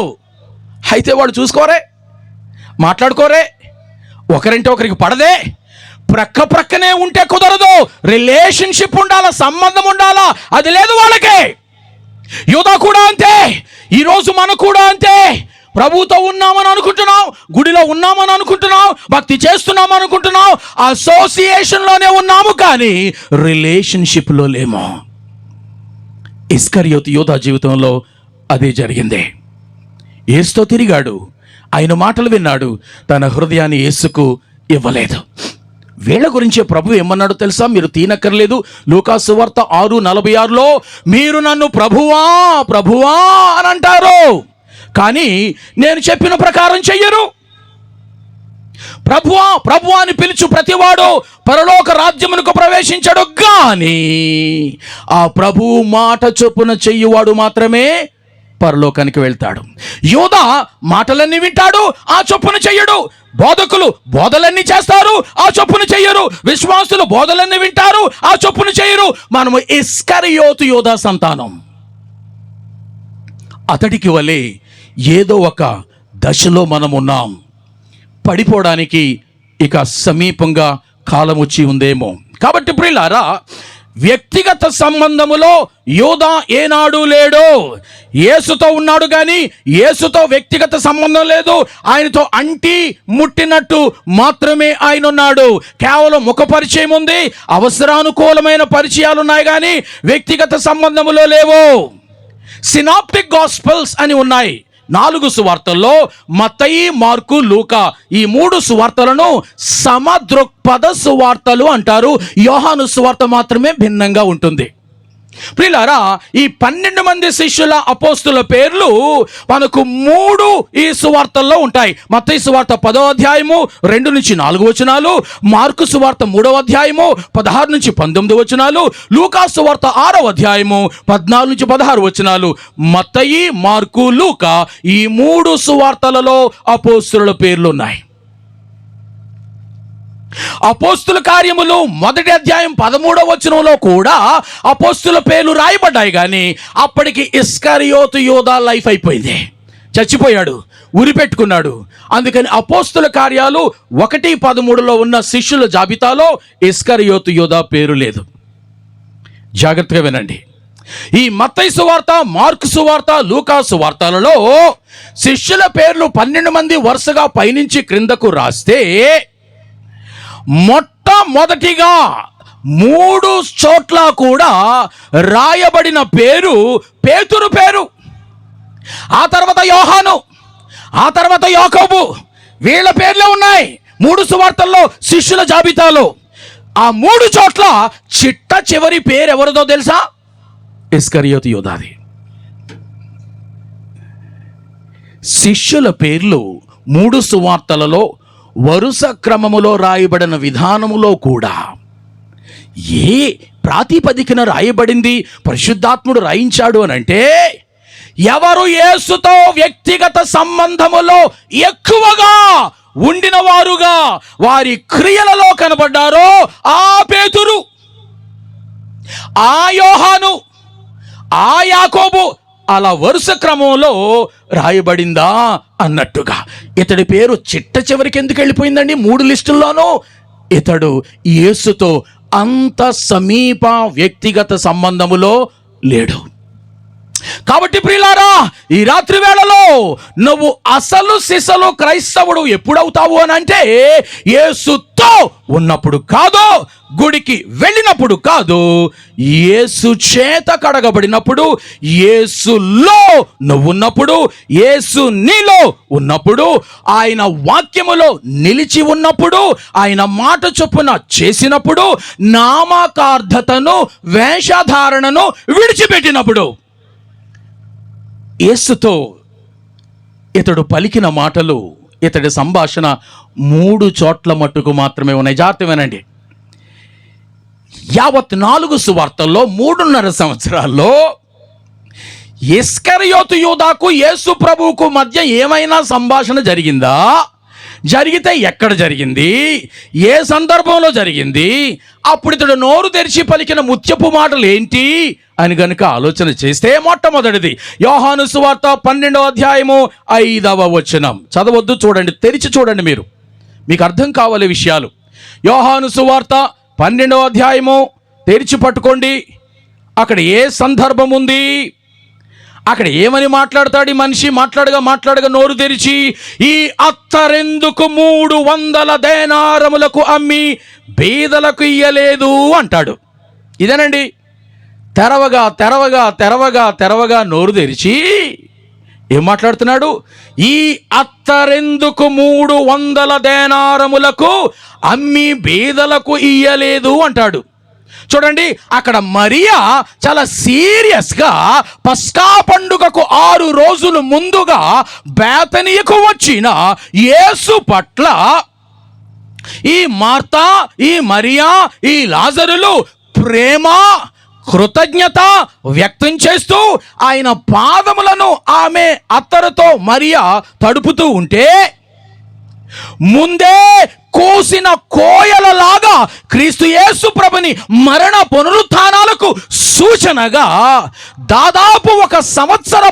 Speaker 1: అయితే వాళ్ళు చూసుకోరే, మాట్లాడుకోరే, ఒకరింటే ఒకరికి పడదే. ప్రక్కనే ఉంటే కుదరదు, రిలేషన్షిప్ ఉండాలా, సంబంధం ఉండాలా. అది లేదు వాళ్ళకి. యూదా కూడా అంతే, ఈరోజు మనకు కూడా అంతే. ప్రభుతో ఉన్నామని అనుకుంటున్నాం, గుడిలో ఉన్నామని అనుకుంటున్నాం, భక్తి చేస్తున్నాం అనుకుంటున్నాం, అసోసియేషన్లోనే ఉన్నాము, కానీ రిలేషన్షిప్లో లేము. ఇస్కరియోతు యూదా జీవితంలో అదే జరిగింది. యేసుతో తిరిగాడు, ఆయన మాటలు విన్నాడు, తన హృదయాన్ని యేసుకు ఇవ్వలేదు. వీళ్ళ గురించే ప్రభు ఏమన్నాడు తెలుసా? మీరు తీనక్కర్లేదు. లూకాసు సువార్త 6:46లో మీరు నన్ను ప్రభువా ప్రభువా అని అంటారు, కానీ నేను చెప్పిన ప్రకారం చెయ్యరు. ప్రభువా ప్రభువా అని పిలుచు ప్రతివాడు పరలోక రాజ్యమునకు ప్రవేశించడు, కానీ ఆ ప్రభువు మాట చొప్పున చెయ్యువాడు మాత్రమే పరలోకానికి వెళ్తాడు. యూదా మాటలన్నీ వింటాడు, ఆ చొప్పున చెయ్యడు. బోధకులు బోధలన్నీ చేస్తారు, ఆ చొప్పున చెయ్యరు. విశ్వాసులు బోధలన్నీ వింటారు, ఆ చొప్పున చెయ్యరు. మనము ఇస్కరియోతు యూదా సంతానం. అతడికి వలె ఏదో ఒక దశలో మనం ఉన్నాం. పడిపోవడానికి ఇక సమీపంగా కాలం వచ్చి ఉందేమో. కాబట్టి ప్రియులారా, వ్యక్తిగత సంబంధములో యూదా ఏనాడు లేడు. యేసుతో ఉన్నాడు, కానీ యేసుతో వ్యక్తిగత సంబంధం లేదు. ఆయనతో అంటి ముట్టినట్టు మాత్రమే ఆయన ఉన్నాడు. కేవలం ముఖ పరిచయం ఉంది, అవసరానుకూలమైన పరిచయాలు ఉన్నాయి, కానీ వ్యక్తిగత సంబంధములో లేవు. సినాప్టిక్ గాస్పెల్స్ అని ఉన్నాయి 4 సువార్తల్లో. మత్తయి, మార్కు, లూకా ఈ 3 సువార్తలను సమదృక్పథ సువార్తలు అంటారు. యోహాను సువార్త మాత్రమే భిన్నంగా ఉంటుంది. ప్రియులారా, ఈ 12 మంది శిష్యుల అపోస్తుల పేర్లు మనకు 3 ఈ సువార్తల్లో ఉంటాయి. మత్తయి సువార్త 10వ అధ్యాయము 2-4 వచనాలు, మార్కు సువార్త 3వ అధ్యాయము 16-19 వచనాలు, లూకా సువార్త 6వ అధ్యాయము 14-16 వచనాలు. మత్తయి, మార్కు, లూకా ఈ 3 సువార్తలలో అపోస్తుల పేర్లు ఉన్నాయి. అపోస్తుల కార్యములు 1వ అధ్యాయం 13వ వచనంలో కూడా అపోస్తుల పేర్లు రాయబడ్డాయి, కానీ అప్పటికి ఇస్కరియోతు యూదా లైఫ్ అయిపోయింది, చచ్చిపోయాడు, ఉరిపెట్టుకున్నాడు. అందుకని అపోస్తుల కార్యాలు 1:13లో ఉన్న శిష్యుల జాబితాలో ఇస్కరియోతు యూదా పేరు లేదు. జాగ్రత్తగా వినండి. ఈ మత్తయి సువార్త, మార్కు సువార్త, లూకా సువార్తలలో శిష్యుల పేర్లు 12 మంది వరుసగా పైనుంచి క్రిందకు రాస్తే మొట్టమొదటిగా 3 చోట్ల కూడా రాయబడిన పేరు పేతురు పేరు. ఆ తర్వాత యోహాను, ఆ తర్వాత యాకోబు, వీళ్ళ పేర్లే ఉన్నాయి 3 సువార్తల్లో శిష్యుల జాబితాలో. ఆ 3 చోట్ల చిట్ట చివరి పేరు ఎవరిదో తెలుసా? ఇస్కరియోతు యూదాది. శిష్యుల పేర్లు 3 సువార్తలలో వరుస క్రమములో రాయబడిన విధానములో కూడా ఏ ప్రాతిపదికన రాయబడింది, పరిశుద్ధాత్ముడు రాయించాడు అని అంటే, ఎవరు యేసుతో వ్యక్తిగత సంబంధములో ఎక్కువగా ఉండిన వారుగా వారి క్రియలలో కనబడ్డారో ఆ పేతురు, ఆ యోహాను, ఆ యాకోబు, అలా వరుస క్రమంలో రాయబడిందా అన్నట్టుగా ఇతడి పేరు చిట్ట చివరికి ఎందుకు వెళ్ళిపోయిందండి 3 లిస్టుల్లోనూ? ఇతడు యేసుతో అంత సమీప వ్యక్తిగత సంబంధములో లేడు. కాబట్టి ప్రియులారా, ఈ రాత్రి వేళలో నువ్వు అసలు సిసలు క్రైస్తవుడు ఎప్పుడవుతావు అని అంటే, యేసుతో ఉన్నప్పుడు కాదు, గుడికి వెళ్ళినప్పుడు కాదు, యేసు చేత కడగబడినప్పుడు, యేసులో నువ్వున్నప్పుడు, యేసు నీలో ఉన్నప్పుడు, ఆయన వాక్యములో నిలిచి ఉన్నప్పుడు, ఆయన మాట చొప్పున చేసినప్పుడు, నామకార్థతను వేషధారణను విడిచిపెట్టినప్పుడు. యేసుతో ఇతడు పలికిన మాటలు, ఇతడి సంభాషణ 3 చోట్ల మట్టుకు మాత్రమే ఉన్నాయి. జాగ్రత్తమేనండి. యావత్ 4 సువార్తల్లో 3.5 సంవత్సరాల్లో ఇస్కరియోతు యూదాకు యేసు ప్రభువుకు మధ్య ఏమైనా సంభాషణ జరిగిందా? జరిగితే ఎక్కడ జరిగింది, ఏ సందర్భంలో జరిగింది, అప్పుడు ఇతడు నోరు తెరిచి పలికిన ముత్యపు మాటలు ఏంటి అని గనుక ఆలోచన చేస్తే, మొట్టమొదటిది యోహాను సువార్త 12వ అధ్యాయము 5వ వచనం. చదవద్దు, చూడండి, తెరిచి చూడండి, మీకు అర్థం కావాలి విషయాలు. యోహాను సువార్త 12వ అధ్యాయము తెరిచి పట్టుకోండి. అక్కడ ఏ సందర్భం ఉంది, అక్కడ ఏమని మాట్లాడతాడు ఈ మనిషి? మాట్లాడగా నోరు తెరిచి, ఈ అత్తరెందుకు 300 దేనారములకు అమ్మి బీదలకు ఇయ్యలేదు అంటాడు. ఇదేనండి. తెరవగా నోరు తెరిచి ఏం మాట్లాడుతున్నాడు? ఈ అత్తరెందుకు 300 దేనారములకు అమ్మి బీదలకు ఇయ్యలేదు అంటాడు. చూడండి, అక్కడ మరియా చాలా సీరియస్గా పస్కా పండుగకు 6 రోజులు ముందుగా బేతనీయకు వచ్చిన యేసు పట్ల ఈ మార్తా, ఈ మరియా, ఈ లాజరులు ప్రేమ, కృతజ్ఞత వ్యక్తం చేస్తూ ఆయన పాదములను ఆమె అత్తరుతో మరియా తడుపుతూ ఉంటే, ముందే కోసిన కోయలలాగా క్రీస్తు యేసు ప్రభుని మరణ పునరుత్థానాలకు సూచనగా దాదాపు 1 సంవత్సర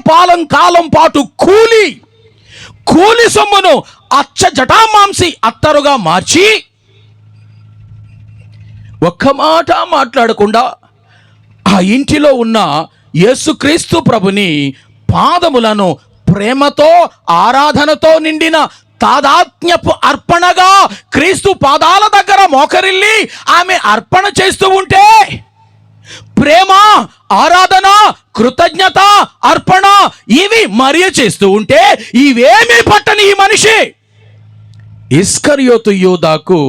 Speaker 1: కాలం పాటు కూలి సొమ్మును అచ్చ జటామాంసి అత్తరుగా మార్చి, ఒక్క మాట మాట్లాడకుండా ఆ ఇంటిలో ఉన్న యేసుక్రీస్తు ప్రభుని పాదములను ప్రేమతో, ఆరాధనతో నిండిన తాదాత్మ్యపు అర్పణగా క్రీస్తు పాదాల దగ్గర మోకరిల్లి ఆమె అర్పణ చేస్తూ ఉంటే, ప్రేమ, ఆరాధన, కృతజ్ఞత, అర్పణ ఇవి మరియ చేస్తూ ఉంటే, ఇవేమీ పట్టని ఈ మనిషి ఇస్కరియోతు యూదాకు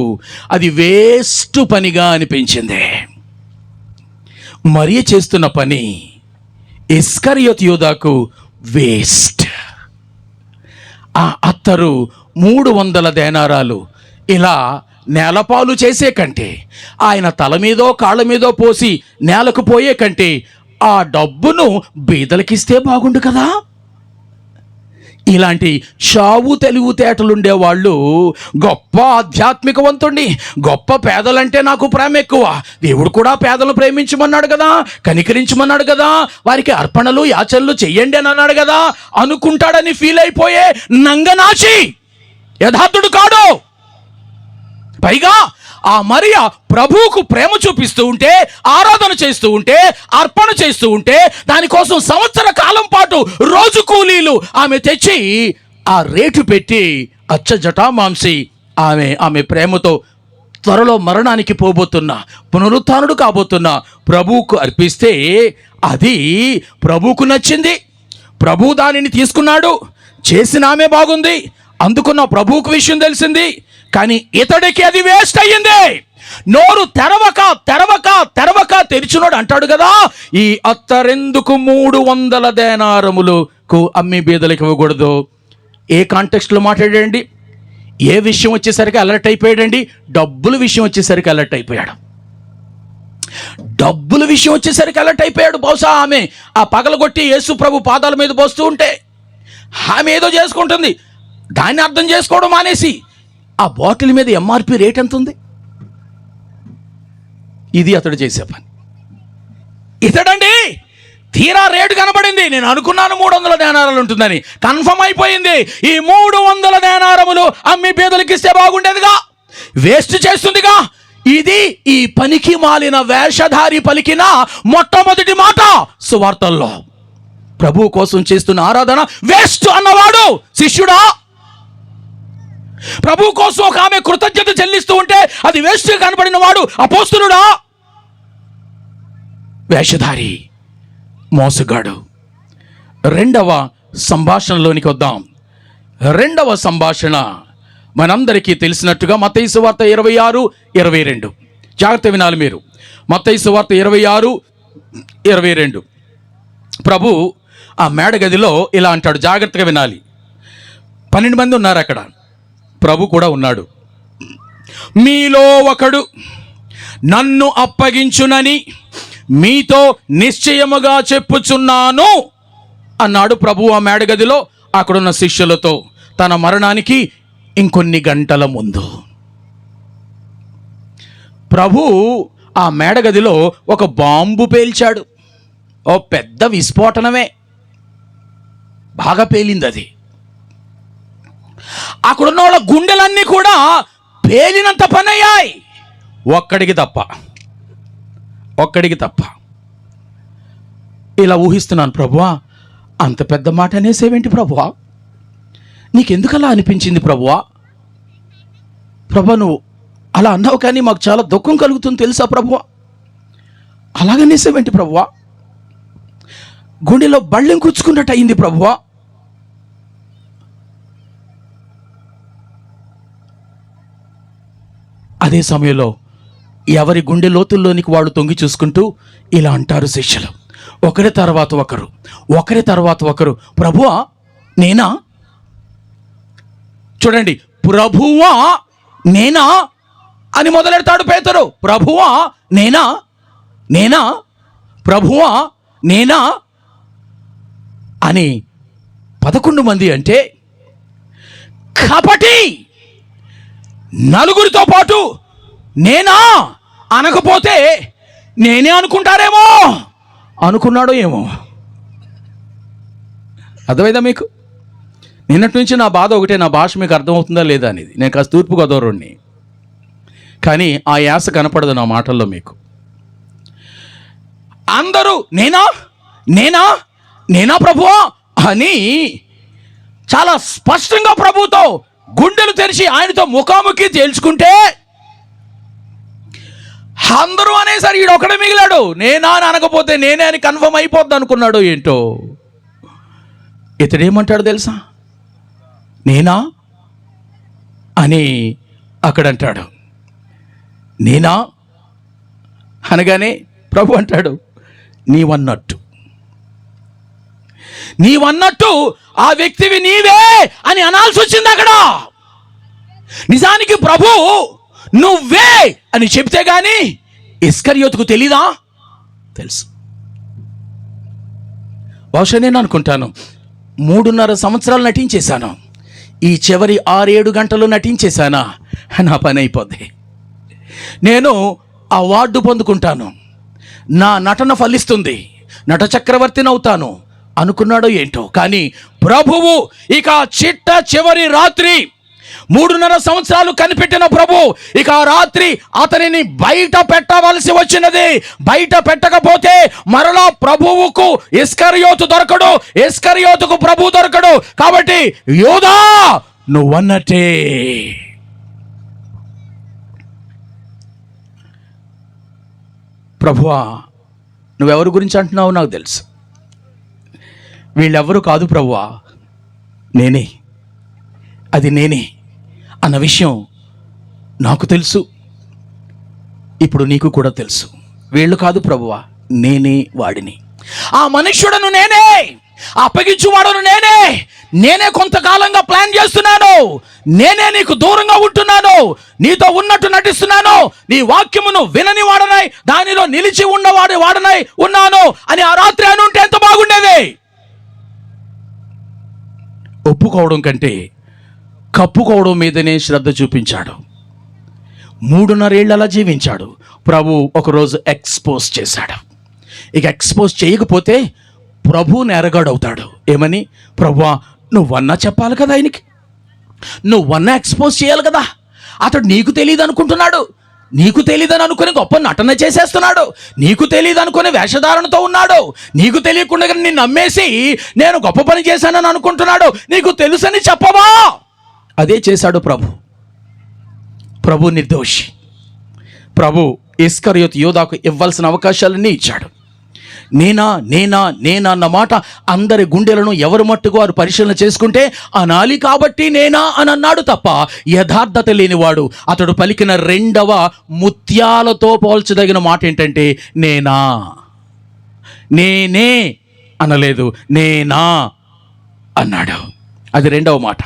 Speaker 1: అది వేస్ట్ పనిగా అనిపించింది. మరియ చేస్తున్న పని ఇస్కరియోతు యూదాకు వేస్ట్. ఆ అత్తరు 300 దేనారాలు ఇలా నేలపాలు చేసే కంటే, ఆయన తల మీదో కాళ్ళ మీదో పోసి నేలకు పోయే కంటే, ఆ డబ్బును బీదలకిస్తే బాగుండు కదా. ఇలాంటి చావు తెలివితేటలుండే వాళ్ళు గొప్ప ఆధ్యాత్మికవంతుణ్ణి, గొప్ప పేదలంటే నాకు ప్రేమ ఎక్కువ, దేవుడు కూడా పేదలను ప్రేమించమన్నాడు కదా, కనికరించమన్నాడు కదా, వారికి అర్పణలు యాచనలు చెయ్యండి అని అన్నాడు కదా అనుకుంటాడని ఫీల్ అయిపోయే నంగనాచి యథార్థుడు కాడు. పైగా ఆ మరియా ప్రభువుకు ప్రేమ చూపిస్తూ ఉంటే, ఆరాధన చేస్తూ ఉంటే, అర్పణ చేస్తూ ఉంటే, దానికోసం సంవత్సర కాలం పాటు రోజు కూలీలు ఆమె తెచ్చి ఆ రేటు పెట్టి అచ్చ జటామాంసి ఆమె ప్రేమతో త్వరలో మరణానికి పోబోతున్న, పునరుత్థానుడు కాబోతున్న ప్రభువుకు అర్పిస్తే అది ప్రభువుకు నచ్చింది. ప్రభువు దానిని తీసుకున్నాడు. చేసిన ఆమె బాగుంది, అందుకున్న ప్రభువుకు విషయం తెలిసింది. కానీ ఇతడికి అది వేస్ట్ అయ్యింది. నోరు తెరవక తెరిచినోడు అంటాడు కదా, ఈ అత్తరెందుకు 300 దేనారములకు అమ్మి బీదలకు ఇవ్వకూడదు. ఏ కాంటెక్స్ట్లో మాట్లాడాడండి? ఏ విషయం వచ్చేసరికి అలర్ట్ అయిపోయాడండి? డబ్బుల విషయం వచ్చేసరికి అలర్ట్ అయిపోయాడు. డబ్బుల విషయం వచ్చేసరికి అలర్ట్ అయిపోయాడు. బహుశా ఆమె ఆ పగలగొట్టి యేసు ప్రభు పాదాల మీద పోస్తూ ఉంటే ఆమె ఏదో చేసుకుంటుంది, దాన్ని అర్థం చేసుకోవడం మానేసి ఆ బాటిల్ మీద ఎంఆర్పి రేట్ ఎంత ఉంది, ఇది అతడు చేసే పని. ఇతడండి తీరా రేటు కనబడింది. నేను అనుకున్నాను 300 దేనారాలు ఉంటుందని, కన్ఫర్మ్ అయిపోయింది. ఈ 300 దేనారములు అమ్మి పేదలకు ఇస్తే బాగుండేదిగా, వేస్ట్ చేస్తుందిగా. ఇది ఈ పనికి మాలిన వేషధారి పలికిన మొట్టమొదటి మాట సువార్తల్లో. ప్రభువు కోసం చేస్తున్న ఆరాధన వేస్ట్ అన్నవాడు శిష్యుడా? ప్రభు కోసం ఒక ఆమె కృతజ్ఞత చెల్లిస్తూ ఉంటే అది వేస్ట్ కనబడిన వాడు అపోస్తలుడా? వేషధారి, మోసగాడు. రెండవ సంభాషణలోనికి వద్దాం. రెండవ సంభాషణ మనందరికీ తెలిసినట్టుగా మత్తయి సువార్త 26:22. జాగ్రత్త వినాలి మీరు. మత్తయి సువార్త 26:22. ప్రభు ఆ మేడగదిలో ఇలా అంటాడు, జాగ్రత్తగా వినాలి. 12 మంది ఉన్నారు అక్కడ, ప్రభు కూడా ఉన్నాడు. మీలో ఒకడు నన్ను అప్పగించునని మీతో నిశ్చయముగా చెప్పుచున్నాను అన్నాడు ప్రభు ఆ మేడగదిలో అక్కడున్న శిష్యులతో తన మరణానికి ఇంకొన్ని గంటల ముందు. ప్రభు ఆ మేడగదిలో ఒక బాంబు పేల్చాడు. ఓ పెద్ద విస్ఫోటనమే, బాగా పేలింది అది. అక్కడున్న వాళ్ళ గుండెలన్నీ కూడా పేలినంత పని అయ్యాయి, ఒక్కడికి తప్ప. ఇలా ఊహిస్తున్నాను, ప్రభువా అంత పెద్ద మాట అనేసేవేంటి ప్రభువా, నీకెందుకు అలా అనిపించింది ప్రభువా? ప్రభు నువ్వు అలా అన్నావు కానీ మాకు చాలా దుఃఖం కలుగుతుంది తెలుసా ప్రభువా, అలాగనేసేవేంటి ప్రభువా? గుండెలో బళ్ళెం కూర్చుకున్నట్టు అయింది ప్రభువా. అదే సమయంలో ఎవరి గుండె లోతుల్లోనికి వాళ్ళు తొంగి చూసుకుంటూ ఇలా అంటారు శిష్యులు, ఒకరి తర్వాత ఒకరు, ప్రభువా నేనా? చూడండి, ప్రభువా నేనా అని మొదలెడతాడు పేతురు. ప్రభువా నేనా ప్రభువా నేనా అని 11 మంది అంటే కపటి నలుగురితో పాటు నేనా అనకపోతే నేనే అనుకుంటారేమో, అనుకున్నాడో ఏమో. అర్థమైందా మీకు? నిన్నటి నుంచి నా బాధ ఒకటే, నా భాష మీకు అర్థమవుతుందా లేదా అనేది. నేను కాస్త తూర్పుగోదావరిని, కానీ ఆ యాస కనపడదు నా మాటల్లో మీకు. అందరూ నేనా ప్రభువా అని చాలా స్పష్టంగా ప్రభుతో గుండెలు తెరిచి ఆయనతో ముఖాముఖి తేల్చుకుంటే అందరూ అనేసరి ఈడొక్కడే మిగిలాడు. నేనా అని అనకపోతే నేనే అని కన్ఫర్మ్ అయిపోద్ది అనుకున్నాడు ఏంటో. ఇతడేమంటాడు తెలుసా? నేనా అని అక్కడంటాడు. నేనా అనగానే ప్రభు అంటాడు, నీవన్నట్టు ఆ వ్యక్తివి నీవే అని అనాల్సి వచ్చింది అక్కడ. నిజానికి ప్రభు నువ్వే అని చెప్తే గాని ఇస్కరియోతుకు తెలీదా? తెలుసు. బహుశా నేను అనుకుంటాను 3.5 సంవత్సరాలు నటించేశాను, ఈ చివరి 6-7 గంటలు నటించేశానా, నా పని అయిపోద్ది, నేను అవార్డు పొందుకుంటాను, నా నటన ఫలిస్తుంది, నట చక్రవర్తిని అవుతాను అనుకున్నాడో ఏంటో. కానీ ప్రభువు ఇక చిట్ట చివరి రాత్రి 3.5 సంవత్సరాలు కనిపెట్టిన ప్రభు ఇక ఆ రాత్రి అతనిని బయట పెట్టవలసి వచ్చినది. బయట పెట్టకపోతే మరలా ప్రభువుకు ఇస్కరియోతు దొరకడు, ఇస్కరియోతుకు ప్రభు దొరకడు. కాబట్టి యూదా నువ్వన్నట్టే. ప్రభువా నువ్వెవరి గురించి అంటున్నావు నాకు తెలుసు, వీళ్ళెవ్వరూ కాదు ప్రభువా, నేనే, అది నేనే అన్న విషయం నాకు తెలుసు, ఇప్పుడు నీకు కూడా తెలుసు. వీళ్ళు కాదు ప్రభువా, నేనే వాడిని, ఆ మనుష్యుడను నేనే, అప్పగించువాడను నేనే, నేనే కొంతకాలంగా ప్లాన్ చేస్తున్నాను, నేనే నీకు దూరంగా ఉంటున్నాను, నీతో ఉన్నట్టు నటిస్తున్నాను, నీ వాక్యమును వినని వాడనై దానిలో నిలిచి వాడనై ఉన్నాను అని ఆ రాత్రి అని ఉంటే ఎంత బాగుండేది. ఒప్పుకోవడం కంటే కప్పుకోవడం మీదనే శ్రద్ధ చూపించాడు. 3.5 ఏళ్ళు అలా జీవించాడు. ప్రభు ఒకరోజు ఎక్స్పోజ్ చేశాడు. ఇక ఎక్స్పోజ్ చేయకపోతే ప్రభు నెరగాడవుతాడు. ఏమని? ప్రభువా నువ్వన్నా చెప్పాలి కదా, ఆయనకి నువ్వన్నా ఎక్స్పోజ్ చేయాలి కదా, అతడు నీకు తెలియదు అనుకుంటున్నాడు, నీకు తెలియదని అనుకుని గొప్ప నటన చేసేస్తున్నాడు, నీకు తెలియదు అనుకుని వేషధారణతో ఉన్నాడు, నీకు తెలియకుండా నిన్ను నమ్మేసి నేను గొప్ప పని చేశానని అనుకుంటున్నాడు, నీకు తెలుసని చెప్పవా? అదే చేశాడు ప్రభు. ప్రభు నిర్దోషి. ప్రభు ఇస్కరియోతు యోధాకు ఇవ్వాల్సిన అవకాశాలన్నీ ఇచ్చాడు. నేనా నేనా నేనా అన్న మాట అందరి గుండెలను ఎవరు మట్టుకు వారు పరిశీలన చేసుకుంటే అనాలి కాబట్టి నేనా అని అన్నాడు తప్ప యథార్థత లేనివాడు. అతడు పలికిన రెండవ ముత్యాలతో పోల్చదగిన మాట ఏంటంటే నేనా, నేనే అనలేదు, నేనా అన్నాడు. అది రెండవ మాట.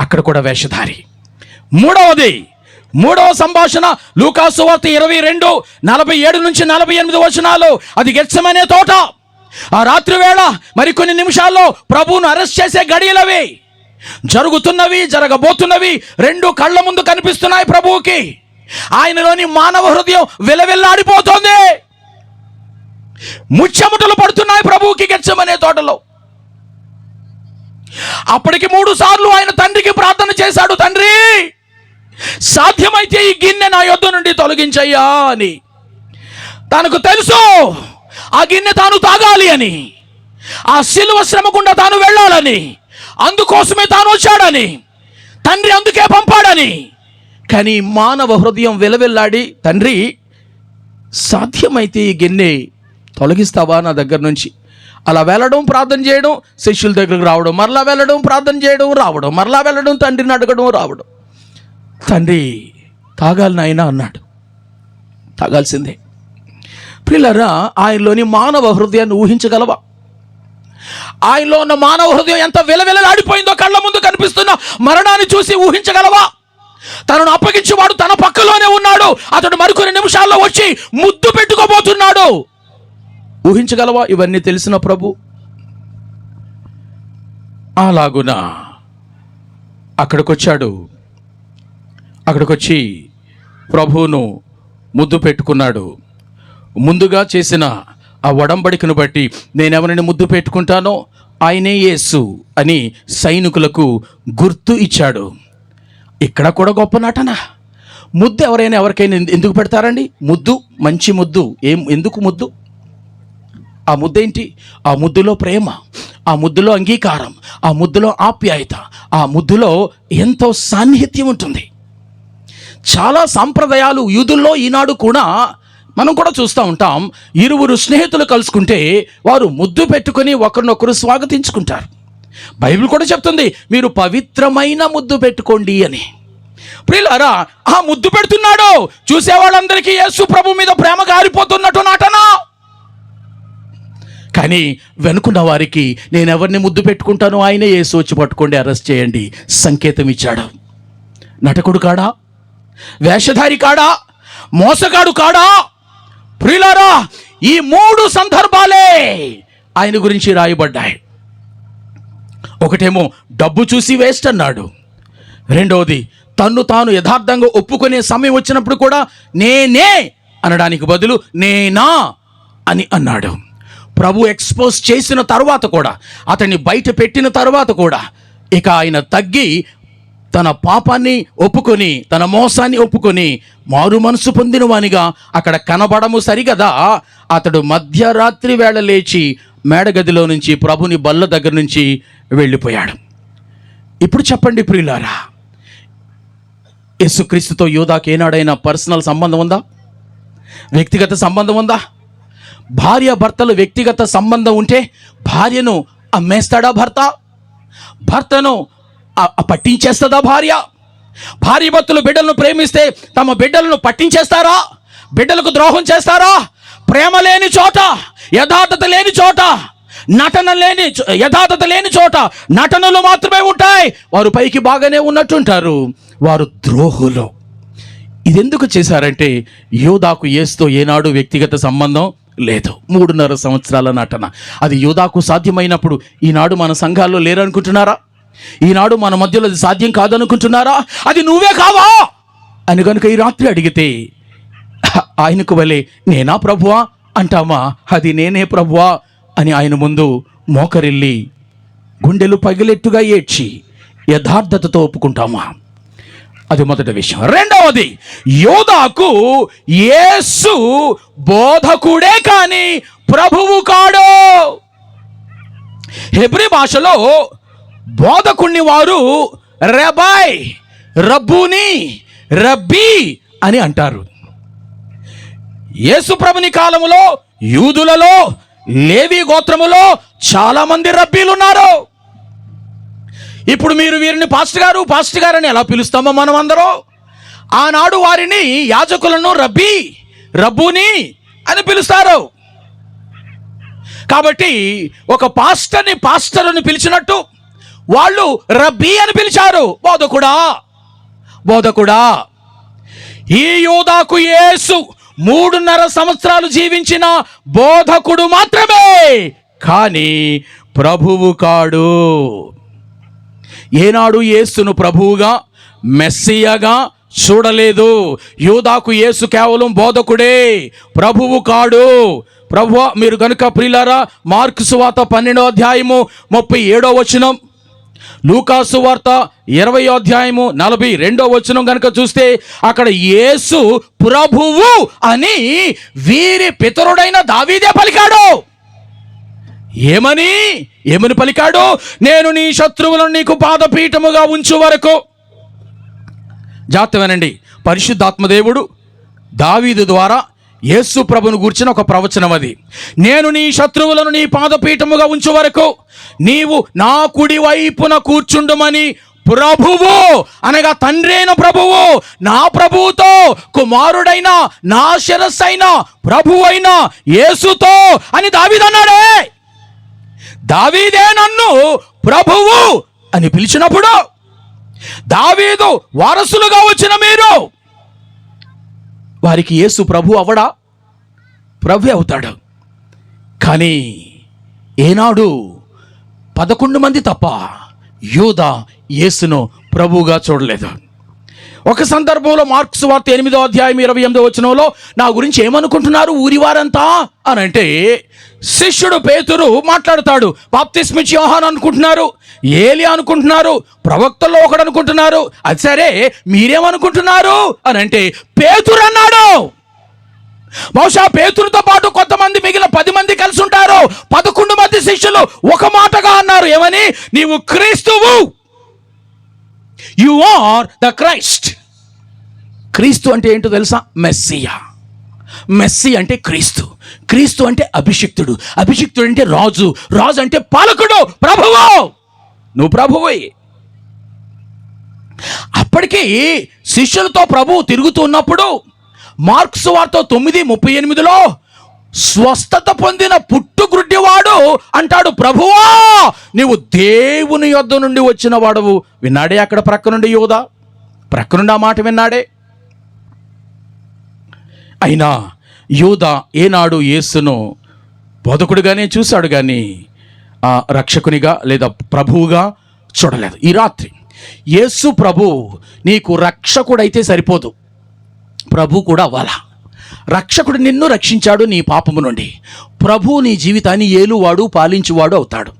Speaker 1: అక్కడ కూడా వేషధారి. మూడవ సంభాషణ లూకాసు వార్త 22:47-48 వచనాలు. అది గెత్సెమనే తోట. ఆ రాత్రి వేళ మరికొన్ని నిమిషాల్లో ప్రభువును అరెస్ట్ చేసే గడియలవి జరుగుతున్నవి, జరగబోతున్నవి రెండు కళ్ళ ముందు కనిపిస్తున్నాయి ప్రభువుకి. ఆయనలోని మానవ హృదయం విలవిల్లాడిపోతోంది. ముచ్చెముటలు పడుతున్నాయి ప్రభువుకి గెత్సెమనే తోటలో. అప్పటికి 3 సార్లు ఆయన తండ్రికి ప్రార్థన చేశాడు, తండ్రి సాధ్యమైతే ఈ గిన్నె నా యొద్ద నుండి తొలగించయ్యా అని. తనకు తెలుసు ఆ గిన్నె తాను తాగాలి అని, ఆ శిలువ శ్రమ గుండా తాను వెళ్ళాలని, అందుకోసమే తాను వచ్చాడని, తండ్రి అందుకే పంపాడని. కానీ మానవ హృదయం విలవిల్లాడి, తండ్రి సాధ్యమైతే ఈ గిన్నె తొలగిస్తావా నా దగ్గర నుంచి? అలా వెళ్ళడం, ప్రార్థన చేయడం, శిష్యుల దగ్గరకు రావడం, మరలా వెళ్ళడం, ప్రార్థన చేయడం, రావడం, మరలా వెళ్ళడం, తండ్రిని అడగడం, రావడం. తండ్రి తాగాలి నాయనా అన్నాడు. తాగాల్సిందే. ప్రియులారా, ఆయనలోని మానవ హృదయాన్ని ఊహించగలవా? ఆయనలో ఉన్న మానవ హృదయం ఎంత విలవిలలాడిపోయిందో కళ్ళ ముందు కనిపిస్తున్న మరణాన్ని చూసి ఊహించగలవా? తనను అప్పగించేవాడు తన పక్కలోనే ఉన్నాడు, అతడు మరికొన్ని నిమిషాల్లో వచ్చి ముద్దు పెట్టుకోబోతున్నాడు. ఊహించగలవా? ఇవన్నీ తెలిసిన ప్రభు అలాగున అక్కడికొచ్చి ప్రభువును ముద్దు పెట్టుకున్నాడు. ముందుగా చేసిన ఆ ఒడంబడికను బట్టి నేనెవరిని ముద్దు పెట్టుకుంటానో ఆయనే యేసు అని సైనికులకు గుర్తు ఇచ్చాడు. ఇక్కడ కూడా గొప్ప నటన. ముద్దు ఎవరికైనా ఎందుకు పెడతారండి? ముద్దు, మంచి ముద్దు. ఎందుకు ముద్దు? ఆ ముద్దేంటి? ఆ ముద్దులో ప్రేమ, ఆ ముద్దులో అంగీకారం, ఆ ముద్దులో ఆప్యాయత, ఆ ముద్దులో ఎంతో సాన్నిహిత్యం ఉంటుంది. చాలా సాంప్రదాయాలు యూదుల్లో ఈనాడు కూడా మనం కూడా చూస్తూ ఉంటాం. ఇరువురు స్నేహితులు కలుసుకుంటే వారు ముద్దు పెట్టుకొని ఒకరినొకరు స్వాగతించుకుంటారు. బైబిల్ కూడా చెప్తుంది మీరు పవిత్రమైన ముద్దు పెట్టుకోండి అని. ప్రియులారా, ఆ ముద్దు పెడుతున్నాడు. చూసేవాళ్ళందరికీ యేసు ప్రభు మీద ప్రేమ గారిపోతున్నట్టు నటన. కానీ వెనుకున్న వారికి నేను ఎవరిని ముద్దు పెట్టుకుంటానో ఆయనే యేసు వచ్చి పట్టుకోండి, అరెస్ట్ చేయండి సంకేతం ఇచ్చాడు. నటకుడు కాడా? వేషధారి కాడా? మోసగాడు కాడా? ప్రియులారా, ఈ 3 సందర్భాలే ఆయన గురించి రాయబడ్డాయి. ఒకటేమో డబ్బు చూసి వేస్ట్ అన్నాడు. రెండవది తన్ను తాను యథార్థంగా ఒప్పుకునే సమయం వచ్చినప్పుడు కూడా నేనే అనడానికి బదులు నేనా అని అన్నాడు. ప్రభు ఎక్స్పోజ్ చేసిన తర్వాత కూడా, అతన్ని బయట పెట్టిన తర్వాత కూడా ఇక ఆయన తగ్గి తన పాపాన్ని ఒప్పుకొని, తన మోసాన్ని ఒప్పుకొని మారు మనసు పొందిన వానిగా అక్కడ కనబడము సరిగదా, అతడు మధ్యరాత్రి వేళ లేచి మేడగదిలో నుంచి ప్రభుని బల్ల దగ్గర నుంచి వెళ్ళిపోయాడు. ఇప్పుడు చెప్పండి ప్రియులారా, యేసుక్రీస్తుతో యూదాకు ఏనాడైనా పర్సనల్ సంబంధం ఉందా? వ్యక్తిగత సంబంధం ఉందా? భార్య భర్తలు వ్యక్తిగత సంబంధం ఉంటే భార్యను అమ్మేస్తాడా భర్త? భర్తను పట్టించేస్తుందా భార్య? భార్య భర్తలు బిడ్డలను ప్రేమిస్తే తమ బిడ్డలను పట్టించేస్తారా? బిడ్డలకు ద్రోహం చేస్తారా? ప్రేమ లేని చోట, యథార్థత లేని చోట, యథార్థత లేని చోట నటనలు మాత్రమే ఉంటాయి. వారు పైకి బాగానే ఉన్నట్టుంటారు, వారు ద్రోహులు. ఇది ఎందుకు చేశారంటే యూదాకు యేసుతో ఏనాడు వ్యక్తిగత సంబంధం లేదు. 3.5 సంవత్సరాల నటన. అది యూదాకు సాధ్యమైనప్పుడు ఈనాడు మన సంఘాల్లో లేరనుకుంటున్నారా? ఈనాడు మన మధ్యలో అది సాధ్యం కాదనుకుంటున్నారా? అది నువ్వే కావా అని కనుక ఈ రాత్రి అడిగితే ఆయనకు వలె నేనా ప్రభువా అంటామా? అది నేనే ప్రభువా అని ఆయన ముందు మోకరిల్లి గుండెలు పగిలెట్టుగా ఏడ్చి యథార్థతతో ఒప్పుకుంటామా? అది మొదటి విషయం. రెండవది, యోధాకు యేసు బోధకుడే కానీ ప్రభువు కాడు. హెబ్రీ భాషలో బోధకుణ్ణి వారు రబాయ్, రబ్బూని, రబ్బీ అని అంటారు. యేసు ప్రభుని కాలములో యూదులలో లేవి గోత్రములో చాలా మంది రబ్బీలు ఉన్నారు. ఇప్పుడు మీరు వీరిని పాస్టర్ గారు అని ఎలా పిలుస్తామో మనం అందరూ, ఆనాడు వారిని యాజకులను రబ్బూని అని పిలుస్తారు. కాబట్టి ఒక పాస్టర్ని పిలిచినట్టు వాళ్ళు రబ్బీ అని పిలిచారు. బోధకుడా. ఈ యూదాకు యేసు 3.5 సంవత్సరాలు జీవించిన బోధకుడు మాత్రమే, కానీ ప్రభువు కాడు. ఏనాడు యేసును ప్రభువుగా, మెస్సియాగా చూడలేదు. యూదాకు యేసు కేవలం బోధకుడే, ప్రభువు కాడు. ప్రభువా, మీరు కనుక ప్రియులారా మార్కు సువార్త 12వ అధ్యాయము 37వ వచనం, లూకాసు వార్త 20వ అధ్యాయము 42వ వచనం కనుక చూస్తే అక్కడ యేసు ప్రభువు అని వీరి పితరుడైన దావీదే పలికాడు. ఏమని పలికాడు? నేను నీ శత్రువులను నీకు పాదపీఠముగా ఉంచు వరకు. జాగ్రత్తమేనండి, పరిశుద్ధాత్మదేవుడు దావీదు ద్వారా యేసు ప్రభును గూర్చిన ఒక ప్రవచనం అది. నేను నీ శత్రువులను నీ పాదపీఠముగా ఉంచు వరకు నీవు నా కుడి వైపున కూర్చుండుమని ప్రభువు అనగా తండ్రి అయిన ప్రభువు, నా ప్రభువుతో, కుమారుడైన నా శిరస్సైన ప్రభువు అయిన యేసుతో అని దావీదు అన్నాడే. దావీదే నన్ను ప్రభువు అని పిలిచినప్పుడు దావీదు వారసులుగా వచ్చిన మీరు వారికి యేసు ప్రభు అవడా? ప్రభు అవుతాడు. కానీ ఏనాడు 11 మంది తప్ప యూదా యేసును ప్రభువుగా చూడలేదు. ఒక సందర్భంలో మార్కు సువార్త 8వ అధ్యాయం 28వ వచనంలో నా గురించి ఏమనుకుంటున్నారు ఊరివారంతా అని అంటే, శిష్యుడు పేతురు మాట్లాడతాడు. బాప్తిస్మిచ్చి యోహాను అనుకుంటున్నారు, ఏలియా అనుకుంటున్నారు, ప్రవక్తల్లో ఒకడు అనుకుంటున్నారు. అది సరే, మీరేమనుకుంటున్నారు అని అంటే పేతురు అన్నాడు. బహుశా పేతురుతో పాటు కొంతమంది మిగిలిన 10 మంది కలిసి ఉంటారు. 11 మంది శిష్యులు ఒక మాటగా అన్నారు. ఏమని? నీవు క్రీస్తువు, యు ఆర్ ద క్రైస్ట్. క్రీస్తు అంటే ఏంటో తెలుసా? మెస్సి అంటే క్రీస్తు, క్రీస్తు అంటే అభిషిక్తుడు, అభిషిక్తుడు అంటే రాజు, రాజు అంటే పాలకుడు, ప్రభువు. నువ్వు ప్రభువే. అప్పటికి శిష్యులతో ప్రభువు తిరుగుతున్నప్పుడు మార్కు సువార్త 9:38లో స్వస్థత పొందిన పుట్టుగ్రుడ్డివాడు అంటాడు, ప్రభువా నీవు దేవుని యొద్ద నుండి వచ్చిన వాడవు. విన్నాడే అక్కడ ప్రక్క నుండి యూదా, ప్రక్క నుండి ఆ మాట విన్నాడే. అయినా యూదా ఏనాడు యేసును బోధకుడిగానే చూశాడు, కానీ రక్షకునిగా లేదా ప్రభువుగా చూడలేదు. ఈ రాత్రి యేసు ప్రభు నీకు రక్షకుడైతే సరిపోదు, ప్రభు కూడా అవ్వాలా. రక్షకుడు నిన్ను రక్షించాడు నీ పాపము నుండి. ప్రభు నీ జీవితాన్ని ఏలువాడు పాలించువాడు అవుతాడు.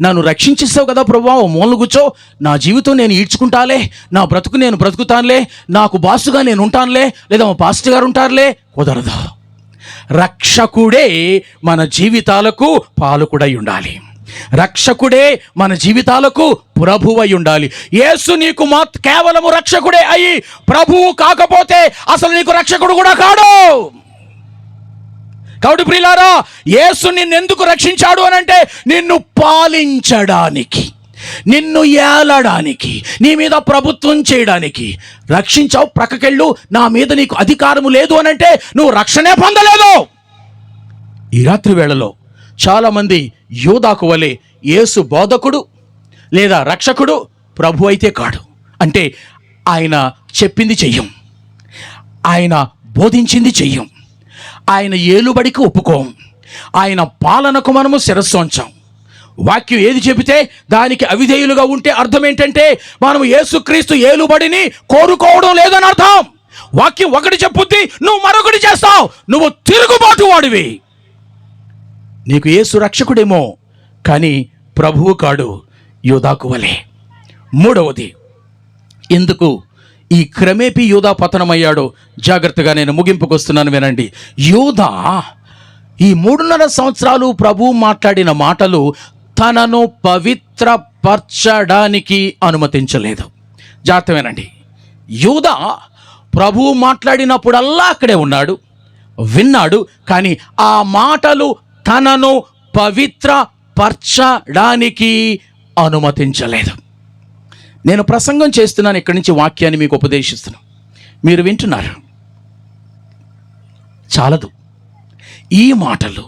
Speaker 1: నన్ను రక్షించేస్తావు కదా ప్రభువా, ఓ మూలను కూర్చో, నా జీవితం నేను ఈడ్చుకుంటాలే, నా బ్రతుకు నేను బ్రతుకుతానులే, నాకు బాసుగా నేను ఉంటానులే, లేదా మా పాస్టర్ గారు ఉంటారులే, కుదరదు. రక్షకుడే మన జీవితాలకు పాలకుడై ఉండాలి. రక్షకుడే మన జీవితాలకు ప్రభువై ఉండాలి. యేసు నీకు కేవలము రక్షకుడే అయి ప్రభువు కాకపోతే అసలు నీకు రక్షకుడు కూడా కాడు. కాబట్టి ప్రియులారా, యేసు నిన్నెందుకు రక్షించాడు అని అంటే నిన్ను పాలించడానికి, నిన్ను ఏలడానికి, నీ మీద ప్రభుత్వం చేయడానికి రక్షించావు. ప్రక్కకెళ్ళు, నా మీద నీకు అధికారము లేదు అని అంటే నువ్వు రక్షణే పొందలేదు. ఈ రాత్రి వేళలో చాలామంది యూదాకు వలె యేసు బోధకుడు లేదా రక్షకుడు, ప్రభు అయితే కాడు. అంటే ఆయన చెప్పింది చెయ్యం, ఆయన బోధించింది చెయ్యం, ఆయన ఏలుబడికి ఒప్పుకోం, ఆయన పాలనకు మనము శిరస్సు ఉంచాం. వాక్యం ఏది చెబితే దానికి అవిధేయులుగా ఉంటే అర్థం ఏంటంటే మనం యేసుక్రీస్తు ఏలుబడిని కోరుకోవడం లేదని అర్థం. వాక్యం ఒకటి చెప్పుద్ది, నువ్వు మరొకటి చేస్తావు, నువ్వు తిరుగుబాటు వాడివి. నీకు యేసు రక్షకుడేమో కానీ ప్రభువు కాడు, యూదాకు వలె. మూడవది, ఎందుకు ఈ క్రమేపీ యూదా పతనమయ్యాడో జాగ్రత్తగా నేను ముగింపుకు వస్తున్నాను, వినండి. యూదా ఈ 3.5 సంవత్సరాలు ప్రభువు మాట్లాడిన మాటలు తనను పవిత్రపరచడానికి అనుమతించలేదు. జాగ్రత్త వినండి. యూదా ప్రభువు మాట్లాడినప్పుడల్లా అక్కడే ఉన్నాడు, విన్నాడు, కానీ ఆ మాటలు తనను పవిత్రపరచడానికి అనుమతించలేదు. నేను ప్రసంగం చేస్తున్నాను, ఇక్కడి నుంచి వాక్యాన్ని మీకు ఉపదేశిస్తున్నాను, మీరు వింటున్నారు. చాలదు. ఈ మాటలు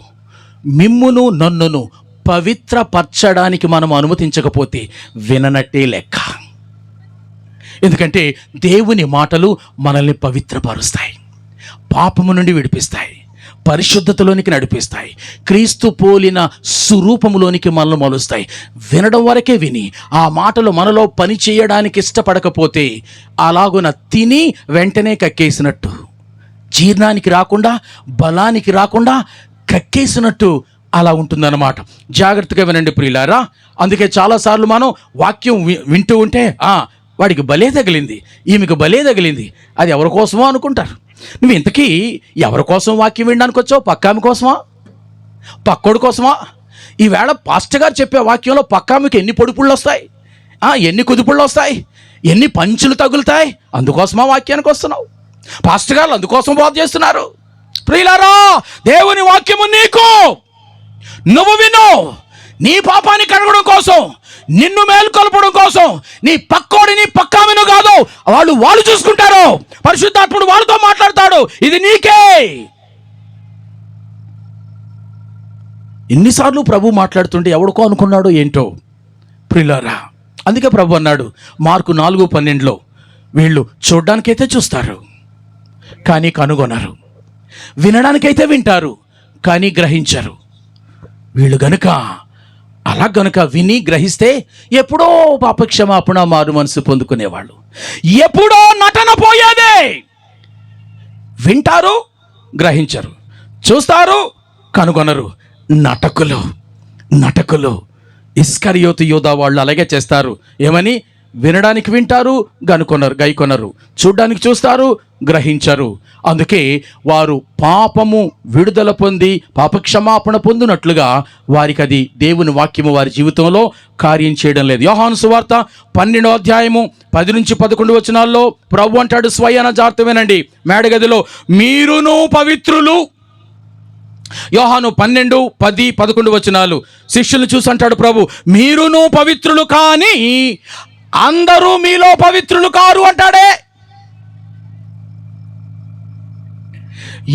Speaker 1: మిమ్మును నన్నును పవిత్రపరచడానికి మనం అనుమతించకపోతే విననట్టే లెక్క. ఎందుకంటే దేవుని మాటలు మనల్ని పవిత్రపరుస్తాయి, పాపము నుండి విడిపిస్తాయి, పరిశుద్ధతలోనికి నడిపిస్తాయి, క్రీస్తు పోలిన స్వరూపములోనికి మనల్ని మలుస్తాయి. వినడం వరకే విని ఆ మాటలు మనలో పని చేయడానికి ఇష్టపడకపోతే అలాగున తిని వెంటనే కక్కేసినట్టు, జీర్ణానికి రాకుండా బలానికి రాకుండా కక్కేసినట్టు అలా ఉంటుందన్నమాట. జాగ్రత్తగా వినండి ప్రియులారా. అందుకే చాలాసార్లు మనం వాక్యం వింటూ ఉంటే వాడికి బలే తగిలింది, ఈమెకు బలే తగిలింది, అది ఎవరి కోసమో అనుకుంటారు. నువ్వు ఇంతకీ ఎవరి కోసం వాక్యం వినడానికి వచ్చావు? పక్కామి కోసమా, పక్కోడి కోసమా? ఈవేళ పాస్టర్ గారు చెప్పే వాక్యంలో పక్కామికి ఎన్ని పొడిపుళ్ళు వస్తాయి, ఎన్ని కుదుపుళ్ళు వస్తాయి, ఎన్ని పంచులు తగులుతాయి, అందుకోసమా వాక్యానికి వస్తున్నావు? పాస్టర్ గారు అందుకోసం బోధ చేస్తున్నారు. ప్రియులారా, దేవుని వాక్యము నీకు, నువ్వు విను, నీ పాపాన్ని కడగడం కోసం, నిన్ను మేల్కొల్పడం కోసం. నీ పక్కోడిని పక్కామిను కాదు, వాళ్ళు చూసుకుంటారు. పరిశుద్ధాత్ముడు వాళ్ళతో మాట్లాడతాడు, ఇది నీకే. ఎన్నిసార్లు ప్రభు మాట్లాడుతుంటే ఎవడికో అనుకున్నాడో ఏంటో ప్రియులారా. అందుకే ప్రభు అన్నాడు మార్కు 4:12, వీళ్ళు చూడ్డానికైతే చూస్తారు కానీ కనుగొనరు, వినడానికైతే వింటారు కానీ గ్రహించరు. వీళ్ళు గనుక అలా గనుక విని గ్రహిస్తే ఎప్పుడో పాపక్షమాపణ, మారు మనసు పొందుకునేవాళ్ళు. ఎప్పుడో నటన పోయేదే. వింటారు, గ్రహించరు, చూస్తారు, కనుగొనరు. నటకులు ఇస్కరియోతు యూదా వాళ్ళు అలాగే చేస్తారు. ఏమని? వినడానికి వింటారు, గైకొనరు, చూడ్డానికి చూస్తారు, గ్రహించరు. అందుకే వారు పాపము విడుదల పొంది పాపక్షమాపణ పొందినట్లుగా వారికి అది దేవుని వాక్యము వారి జీవితంలో కార్యం చేయడం లేదు. యోహాను సువార్త 12:10-11 ప్రభు అంటాడు స్వయాన, జాగ్రత్త వినండి, మేడగదిలో, మీరును పవిత్రులు. యోహాను 12:10-11 శిష్యులను చూసి అంటాడు ప్రభు, మీరును పవిత్రులు కానీ అందరూ మీలో పవిత్రులు కారు అంటాడే.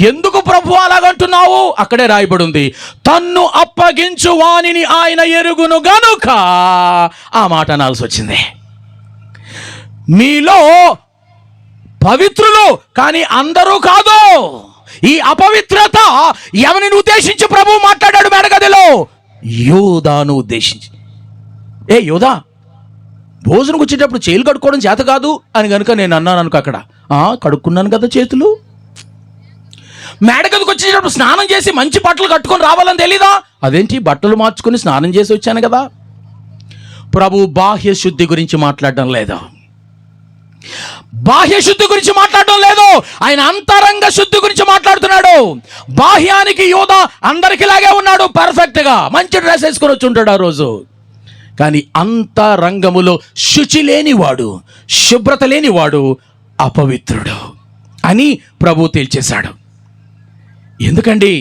Speaker 1: ఎందుకు ప్రభు అలాగంటున్నావు? అక్కడే రాయబడి ఉంది, తన్ను అప్పగించు వానిని ఆయన ఎరుగును గనుక ఆ మాట అనాల్సి వచ్చింది. మీలో పవిత్రులు కానీ అందరూ కాదు. ఈ అపవిత్రత ఎవరిని ఉద్దేశించి ప్రభు మాట్లాడాడు మేడగదిలో? యూదాను ఉద్దేశించి, యూదా, భోజనం వచ్చేటప్పుడు చేతులు కడుక్కోవడం చేత కాదు అని కనుక నేను అన్నాను అనుకో, అక్కడ కడుక్కున్నాను కదా చేతులు. మేడగదికి వచ్చేటప్పుడు స్నానం చేసి మంచి బట్టలు కట్టుకొని రావాలని తెలీదా? అదేంటి, బట్టలు మార్చుకొని స్నానం చేసి వచ్చాను కదా. ప్రభు బాహ్య శుద్ధి గురించి మాట్లాడడం లేదు, బాహ్య శుద్ధి గురించి మాట్లాడడం లేదు, ఆయన అంతరంగ శుద్ధి గురించి మాట్లాడుతున్నాడు. బాహ్యానికి యూదా అందరికిలాగే ఉన్నాడు, పర్ఫెక్ట్గా మంచి డ్రెస్ వేసుకొని వచ్చి ఉంటాడు ఆ రోజు. కానీ అంతరంగములో శుచి లేనివాడు, శుభ్రత లేనివాడు అపవిత్రుడు అని ప్రభు తేల్చేశాడు. ఎందుకండి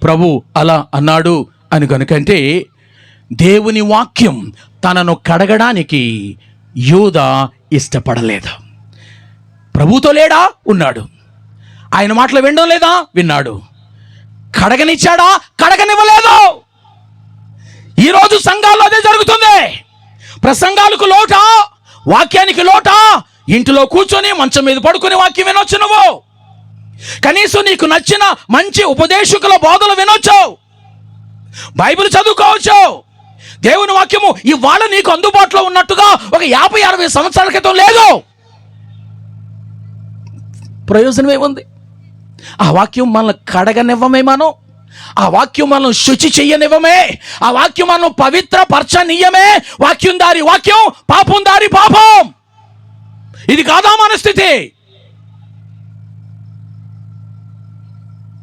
Speaker 1: ప్రభు అలా అన్నాడు అని కనుకంటే, దేవుని వాక్యం తనను కడగడానికి యూదా ఇష్టపడలేదు. ప్రభుతో లేడా? ఉన్నాడు. ఆయన మాటలు వినడం లేదా? విన్నాడు. కడగనిచ్చాడా? కడగనివ్వలేదు. ఈరోజు సంఘాల్లో అదే జరుగుతుంది. ప్రసంగాలకు లోటా, వాక్యానికి లోటా. ఇంటిలో కూర్చొని మంచం మీద పడుకుని వాక్యం వినొచ్చు, నువ్వు కనీసం నీకు నచ్చిన మంచి ఉపదేశకుల బోధలు వినొచ్చు, బైబిల్ చదువుకోవచ్చు. దేవుని వాక్యము ఇవాళ నీకు అందుబాటులో ఉన్నట్టుగా ఒక 50-60 సంవత్సరాల క్రితం లేదు. ప్రయోజనం ఏముంది? ఆ వాక్యం మనల్ని కడగనివ్వమే, మనం ఆ వాక్యం మనం శుచి చెయ్యనివ్వమే, ఆ వాక్యం మనం పవిత్రపరచనీయమే. వాక్యం దారి వాక్యం, పాపం దారి పాపం. ఇది కాదా మన స్థితి?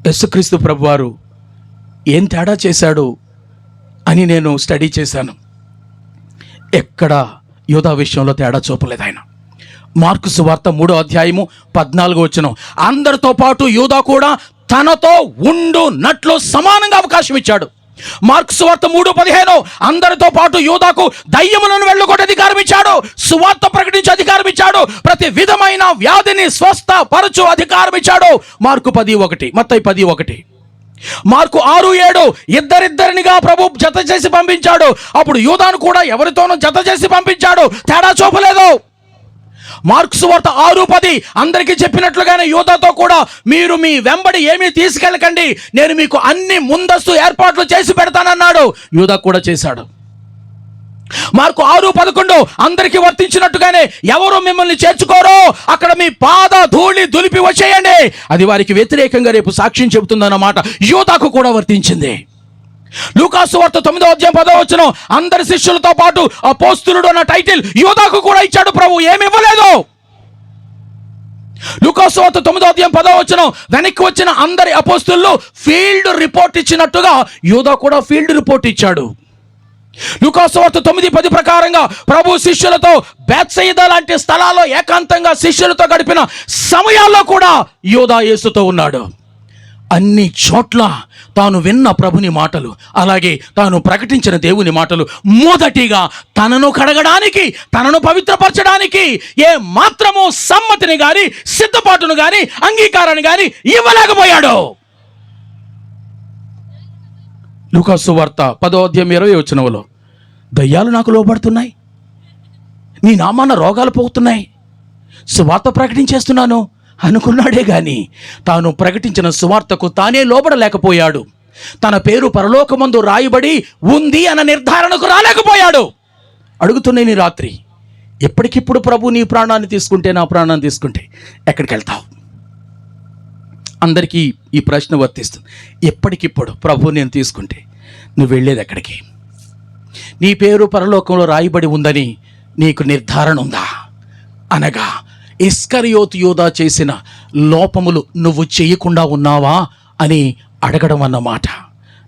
Speaker 1: యేసుక్రీస్తు ప్రభువారు ఏం తేడా చేశాడు అని నేను స్టడీ చేశాను. ఎక్కడ యూదా విషయంలో తేడా చూపలేదు ఆయన. మార్కు సువార్త 3వ అధ్యాయము 14వ వచనం, అందరితో పాటు యూదా కూడా తనతో ఉండునట్లు సమానంగా అవకాశం ఇచ్చాడు. మార్కు సువార్త 3:15, అందరితో పాటు యూదాకు దయ్యములను వెళ్ళగొట్టే అధికారం ఇచ్చాడు, సువార్త ప్రకటించే అధికారం ఇచ్చాడు, ప్రతి విధమైన వ్యాధిని స్వస్థపరచు అధికారం ఇచ్చాడు. మార్కు 10:1, మత్తయి 10:1. మార్కు 6:7, ఇద్దరిద్దరినిగా ప్రభు జత చేసి పంపించాడు. అప్పుడు యూదాను కూడా ఎవరితోనూ జత చేసి పంపించాడు, తేడా చూపలేదు. మార్కు సువార్త 6:10, అందరికీ చెప్పినట్లుగానే యూదాతో కూడా మీరు మీ వెంబడి ఏమీ తీసుకెళ్ళకండి, నేను మీకు అన్ని ముందస్తు ఏర్పాట్లు చేసి పెడతానన్నాడు. యూదా కూడా చేశాడు. మార్కు 6:11, అందరికీ వర్తించినట్టుగానే ఎవరు మిమ్మల్ని చేర్చుకోరో అక్కడ మీ పాద ధూళి దులిపి వచ్చేయండి. అది వారికి వ్యతిరేకంగా రేపు సాక్ష్యం చెబుతుందన్నమాట. యూదాకు కూడా వర్తించింది. లూకాసు వార్త 9వ అధ్యాయం 10వ వచనం, అందరి శిష్యులతో పాటు అపోస్తలుడు అన్న టైటిల్ యూదాకు కూడా ఇచ్చాడు ప్రభు, ఏమి ఇవ్వలేదు. లూకాసు వార్త 9వ అధ్యాయం 10వ వచనం, వెనక్కి వచ్చిన అందరి అపోస్తలులు ఫీల్డ్ రిపోర్ట్ ఇచ్చినట్టుగా యూదా కూడా ఫీల్డ్ రిపోర్ట్ ఇచ్చాడు. లూకాసు వార్త 9:10 ప్రకారంగా ప్రభు శిష్యులతో బేత్సయిదా లాంటి స్థలాల్లో ఏకాంతంగా శిష్యులతో గడిపిన సమయాల్లో కూడా యూదా యేసుతో ఉన్నాడు. అన్ని చోట్ల తాను విన్న ప్రభుని మాటలు, అలాగే తాను ప్రకటించిన దేవుని మాటలు మొదటిగా తనను కడగడానికి, తనను పవిత్రపరచడానికి ఏ మాత్రము సమ్మతిని గాని, సిద్ధపాటును గాని, అంగీకారాన్ని గాని ఇవ్వలేకపోయాడు. లూకాసు వార్త 10వ అధ్యాయం 20వ వచనంలో, దయ్యాలు నాకు లోబడుతున్నాయి, నీ నామాన రోగాలు పోతున్నాయి, సువార్త ప్రకటించేస్తున్నాను అనుకున్నాడే గాని తాను ప్రకటించిన సువార్తకు తానే లోబడలేకపోయాడు. తన పేరు పరలోకమందు రాయబడి ఉంది అన్న నిర్ధారణకు రాలేకపోయాడు. అడుగుతున్నాయి ఈ రాత్రి, ఎప్పటికిప్పుడు ప్రభు నీ ప్రాణాన్ని తీసుకుంటే, నా ప్రాణాన్ని తీసుకుంటే ఎక్కడికి వెళ్తావు? అందరికీ ఈ ప్రశ్న వర్తిస్తుంది. ఎప్పటికిప్పుడు ప్రభు నేను తీసుకుంటే నువ్వు వెళ్ళేది ఎక్కడికి? నీ పేరు పరలోకంలో రాయబడి ఉందని నీకు నిర్ధారణ ఉందా? అనగా ఇస్కరియోతు యూదా చేసిన లోపములు నువ్వు చేయకుండా ఉన్నావా అని అడగడం అన్నమాట.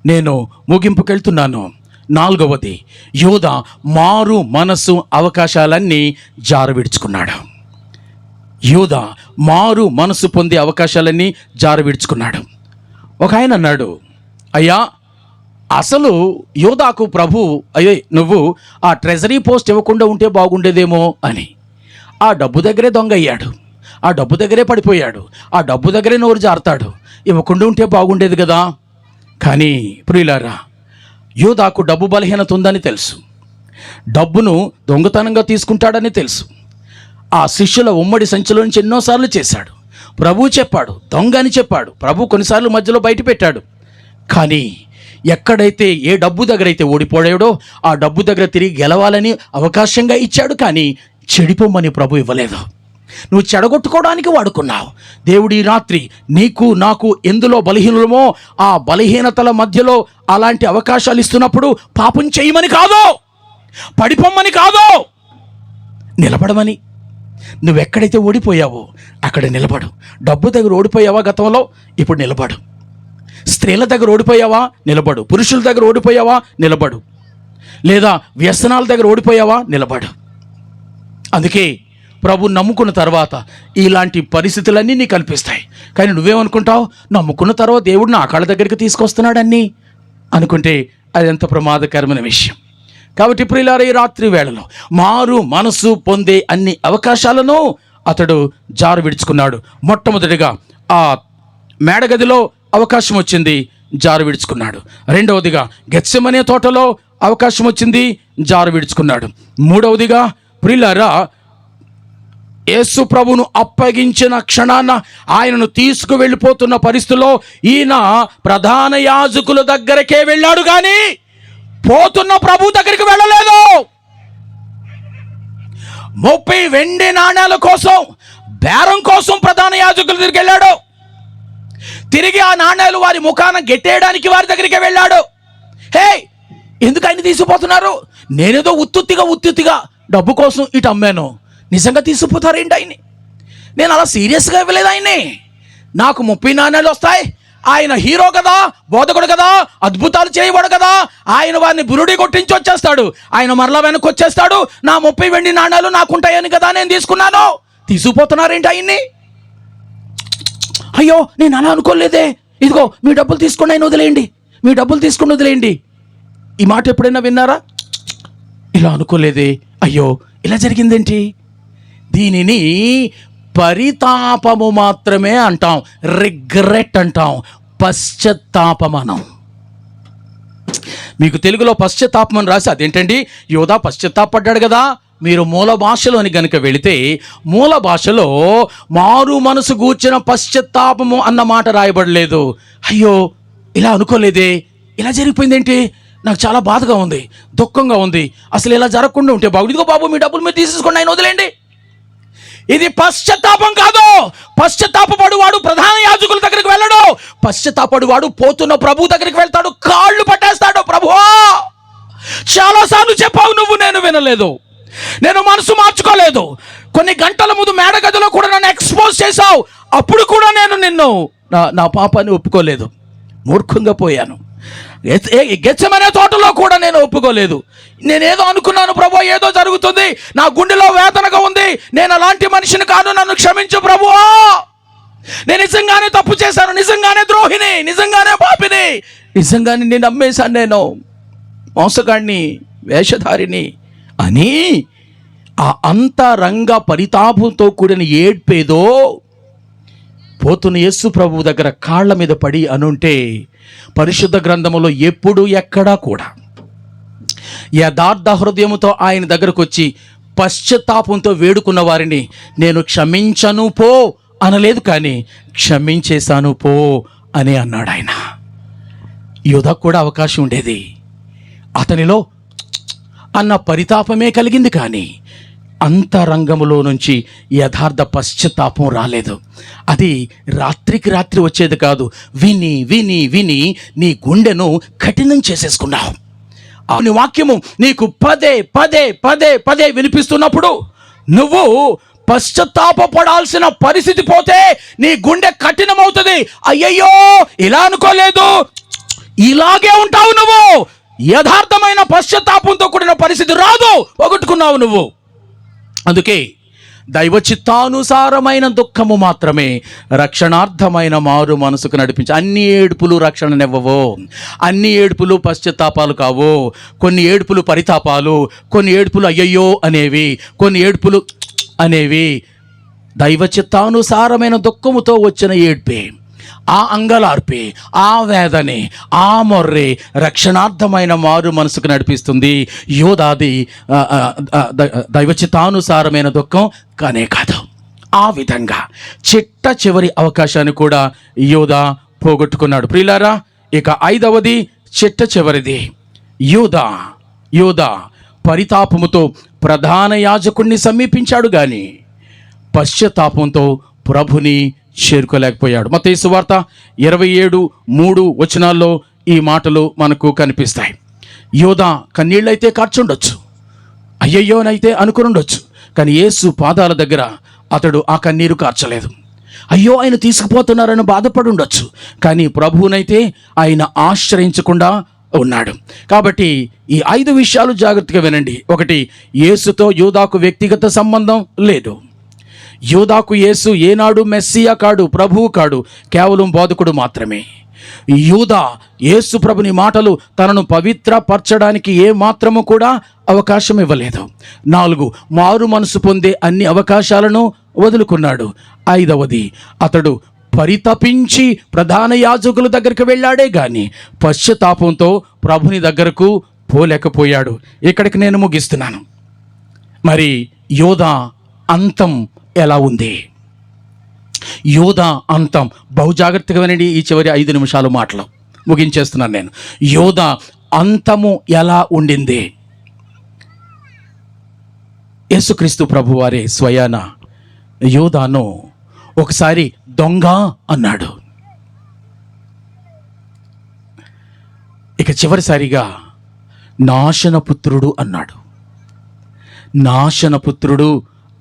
Speaker 1: నేను ముగింపుకెళ్తున్నాను. 4వది, యూదా మారు మనసు అవకాశాలన్నీ జారవిడుచుకున్నాడు. యూదా మారు మనసు పొందే అవకాశాలన్నీ జారవిడుచుకున్నాడు. ఒక ఆయన అన్నాడు, అయ్యా అసలు యూదాకు ప్రభు నువ్వు ఆ ట్రెజరీ పోస్ట్ ఇవ్వకుండా ఉంటే బాగుండేదేమో అని. ఆ డబ్బు దగ్గరే దొంగ అయ్యాడు, ఆ డబ్బు దగ్గరే పడిపోయాడు, ఆ డబ్బు దగ్గరే నోరు జారుతాడు, ఇవ్వకుండా ఉంటే బాగుండేది కదా. కానీ ప్రియులారా, యూదాకు డబ్బు బలహీనత ఉందని తెలుసు, డబ్బును దొంగతనంగా తీసుకుంటాడని తెలుసు. ఆ శిష్యుల ఉమ్మడి సంచిలో నుంచి ఎన్నోసార్లు చేశాడు. ప్రభువు చెప్పాడు, దొంగ అని చెప్పాడు. ప్రభు కొన్నిసార్లు మధ్యలో బయట పెట్టాడు. కానీ ఎక్కడైతే ఏ డబ్బు దగ్గర అయితే ఓడిపోయాడో ఆ డబ్బు దగ్గర తిరిగి గెలవాలని అవకాశంగా ఇచ్చాడు, కానీ చెడిపోమని ప్రభు ఇవ్వలేదు. నువ్వు చెడగొట్టుకోవడానికి వాడుకున్నావు. దేవుడు ఈ రాత్రి నీకు నాకు ఎందులో బలహీనమో ఆ బలహీనతల మధ్యలో అలాంటి అవకాశాలు ఇస్తున్నప్పుడు పాపం చేయమని కాదు, పడిపోమ్మని కాదు, నిలబడమని. నువ్వెక్కడైతే ఓడిపోయావో అక్కడ నిలబడు. డబ్బు దగ్గర ఓడిపోయావా గతంలో, ఇప్పుడు నిలబడు. స్త్రీల దగ్గర ఓడిపోయావా, నిలబడు. పురుషుల దగ్గర ఓడిపోయావా, నిలబడు. లేదా వ్యసనాల దగ్గర ఓడిపోయావా, నిలబడు. అందుకే ప్రభు నమ్ముకున్న తర్వాత ఇలాంటి పరిస్థితులన్నీ నీకు కల్పిస్తాయి. కానీ నువ్వేమనుకుంటావు, నమ్ముకున్న తర్వాత దేవుడు నా కాళ్ళ దగ్గరికి తీసుకొస్తున్నాడని అనుకుంటే అది ఎంత ప్రమాదకరమైన విషయం. కాబట్టి ప్రియులారా, ఈ రాత్రి వేళలో మారు మనసు పొందే అన్ని అవకాశాలను అతడు జారు విడుచుకున్నాడు. మొట్టమొదటిగా ఆ మేడగదిలో అవకాశం వచ్చింది, జారు విడుచుకున్నాడు. రెండవదిగా గెత్సెమనే తోటలో అవకాశం వచ్చింది, జారు విడుచుకున్నాడు. మూడవదిగా ప్రియులారా, యేసు ప్రభును అప్పగించిన క్షణాన ఆయనను తీసుకువెళ్ళిపోతున్న పరిస్థితిలో ఈయన ప్రధాన యాజకుల దగ్గరకే వెళ్ళాడు, కానీ పోతున్న ప్రభు దగ్గరికి వెళ్ళలేదు. 30 వెండి నాణ్యాల కోసం, బేరం కోసం ప్రధాన యాజకుల దగ్గరికి వెళ్ళాడు. తిరిగి ఆ నాణ్యాలు వారి ముఖాన గెట్టేయడానికి వారి దగ్గరికి వెళ్ళాడు. హే, ఎందుకు ఆయన తీసుకుపోతున్నారు? నేనేదో ఉత్తుత్తిగా డబ్బు కోసం ఇటు అమ్మాను, నిజంగా తీసుకుపోతారేంటి ఆయన్ని? నేను అలా సీరియస్గా ఇవ్వలేదు ఆయన్ని. నాకు 30 నాణ్యాలు వస్తాయి, ఆయన హీరో కదా, బోధకుడు కదా, అద్భుతాలు చేయబడు కదా, ఆయన వారిని బురుడి కొట్టించి వచ్చేస్తాడు, ఆయన మరలా వెనక్కి వచ్చేస్తాడు, నా 30 వెండి నాణ్యాలు నాకుంటాయని కదా నేను తీసుకున్నాను. తీసుకుపోతున్నారేంటి ఆయన్ని? అయ్యో, నేను అలా అనుకోలేదే. ఇదిగో మీ డబ్బులు తీసుకుని ఆయన వదిలేయండి, మీ డబ్బులు తీసుకుని వదిలేయండి. ఈ మాట ఎప్పుడైనా విన్నారా? ఇలా అనుకోలేదే, అయ్యో ఇలా జరిగిందేంటి? దీనిని పరితాపము మాత్రమే అంటాం, రిగ్రెట్ అంటాం, పశ్చాత్తాపం అనం. మీకు తెలుగులో పశ్చాత్తాపం అని రాసి అదేంటండి, యోధా పశ్చాత్తాపడ్డాడు కదా. మీరు మూల భాషలోని గనుక వెళితే మూల భాషలో మారు మనసు గూర్చిన పశ్చాత్తాపము అన్న మాట రాయబడలేదు. అయ్యో ఇలా అనుకోలేదే, ఇలా జరిగిపోయిందేంటి, నాకు చాలా బాధగా ఉంది, దుఃఖంగా ఉంది, అసలు ఇలా జరగకుండా ఉంటే బాబు, ఇదిగో బాబు మీ డబ్బులు మీరు తీసేసుకోండి, ఆయన వదిలేండి. ఇది పశ్చాత్తాపం కాదు. పశ్చాత్తాపడు వాడు ప్రధాన యాజకుల దగ్గరికి వెళ్ళడు. పశ్చాత్తాపడు వాడు పోతున్న ప్రభు దగ్గరికి వెళ్తాడు, కాళ్ళు పట్టేస్తాడు. ప్రభువా, చాలాసార్లు చెప్పావు నువ్వు, నేను వినలేదు, నేను మనసు మార్చుకోలేదు. కొన్ని గంటల ముందు మేడగదిలో కూడా నన్ను ఎక్స్పోజ్ చేశావు, అప్పుడు కూడా నేను నిన్ను నా పాపాన్ని ఒప్పుకోలేదు, మూర్ఖంగా పోయాను. గెత్సెమనే తోటలో కూడా నేను ఒప్పుకోలేదు. నేనేదో అనుకున్నాను, ప్రభు ఏదో జరుగుతుంది, నా గుండెలో వేదనగా ఉంది, నేను అలాంటి మనిషిని కాదు, నన్ను క్షమించు ప్రభువా, నేను నిజంగానే తప్పు చేశాను, నిజంగానే ద్రోహిని, నిజంగానే పాపిని, నిజంగానే నేను నమ్మేశాను, నేను మోసగాడిని, వేషధారిని అని ఆ అంతరంగ పరితాపంతో కూడిన ఏడ్పేదో పోతున్న యేసు ప్రభు దగ్గర కాళ్ళ మీద పడి అనుంటే పరిశుద్ధ గ్రంథములో ఎప్పుడు ఎక్కడా కూడా యథార్థ హృదయముతో ఆయన దగ్గరకు వచ్చి పశ్చాత్తాపంతో వేడుకున్న వారిని నేను క్షమించను పో అనలేదు, కానీ క్షమించేశాను పో అని అన్నాడు ఆయన. యోధకు కూడా అవకాశం ఉండేది, అతనిలో అన్న పరితాపమే కలిగింది, కానీ అంతరంగములో నుంచి యథార్థ పశ్చాత్తాపం రాలేదు. అది రాత్రికి రాత్రి వచ్చేది కాదు. విని విని విని నీ గుండెను కఠినం చేసేసుకున్నావు. నీ వాక్యము నీకు పదే పదే పదే పదే వినిపిస్తున్నప్పుడు నువ్వు పశ్చాత్తాపడాల్సిన పరిస్థితి పోతే నీ గుండె కఠినమవుతుంది. అయ్యయ్యో ఇలా అనుకోలేదు, ఇలాగే ఉంటావు నువ్వు. యథార్థమైన పశ్చాత్తాపంతో కూడిన పరిస్థితి రాదు, పోగొట్టుకున్నావు నువ్వు. అందుకే దైవ చిత్తానుసారమైన దుఃఖము మాత్రమే రక్షణార్థమైన మారు మనసుకు నడిపించి. అన్ని ఏడుపులు రక్షణనివ్వవు, అన్ని ఏడుపులు పశ్చాత్తాపాలు కావు. కొన్ని ఏడుపులు పరితాపాలు, కొన్ని ఏడుపులు అయ్యయ్యో అనేవి, కొన్ని ఏడుపులు అనేవి దైవ చిత్తానుసారమైన దుఃఖముతో వచ్చిన ఏడ్పే, ఆ అంగలార్పే, ఆ వేదనే, ఆ మొర్రే రక్షణార్థమైన మారు మనసుకు నడిపిస్తుంది. యోధాది దైవచిత్తానుసారమైన దుఃఖం కానే కాదు. ఆ విధంగా చిట్ట చివరి అవకాశాన్ని కూడా యోధా పోగొట్టుకున్నాడు. ప్రియులారా, ఇక 5వది చిట్ట చివరిది యూదా. యూదా పరితాపముతో ప్రధాన యాజకుడిని సమీపించాడు గాని పశ్చాత్తాపంతో ప్రభుని చేరుకోలేకపోయాడు. మత్తయి సువార్త 27:3 వచనాల్లో ఈ మాటలు మనకు కనిపిస్తాయి. యూదా కన్నీళ్ళైతే కార్చుండొచ్చు, అయ్యయ్యోనైతే అనుకునుండొచ్చు, కానీ యేసు పాదాల దగ్గర అతడు ఆ కన్నీరు కార్చలేదు. అయ్యో ఆయన తీసుకుపోతున్నారని బాధపడి ఉండొచ్చు, కానీ ప్రభువునైతే ఆయన ఆశ్రయించకుండా ఉన్నాడు. కాబట్టి ఈ 5 విషయాలు జాగ్రత్తగా వినండి. 1, యేసుతో యూదాకు వ్యక్తిగత సంబంధం లేదు. యూదాకు యేసు ఏనాడు మెస్సియా కాడు, ప్రభువు కాడు, కేవలం బోధకుడు మాత్రమే. యూదా యేసు ప్రభుని మాటలు తనను పవిత్రపరచడానికి ఏ మాత్రము కూడా అవకాశం ఇవ్వలేదు. 4, మారు మనసు పొందే అన్ని అవకాశాలను వదులుకున్నాడు. 5వది, అతడు పరితపించి ప్రధాన యాజకుల దగ్గరికి వెళ్ళాడే గాని పశ్చాత్తాపంతో ప్రభుని దగ్గరకు పోలేకపోయాడు. ఇక్కడికి నేను ముగిస్తున్నాను. మరి యూదా అంతం ఎలా ఉంది? యూదా అంతం బహు జాగ్రత్తగా వినండి. ఈ చివరి 5 నిమిషాలు మాటలు ముగించేస్తున్నాను నేను. యూదా అంతము ఎలా ఉండింది? యేసుక్రీస్తు ప్రభువారే స్వయాన యూదాను ఒకసారి దొంగ అన్నాడు. ఇక చివరిసారిగా నాశనపుత్రుడు అన్నాడు. నాశనపుత్రుడు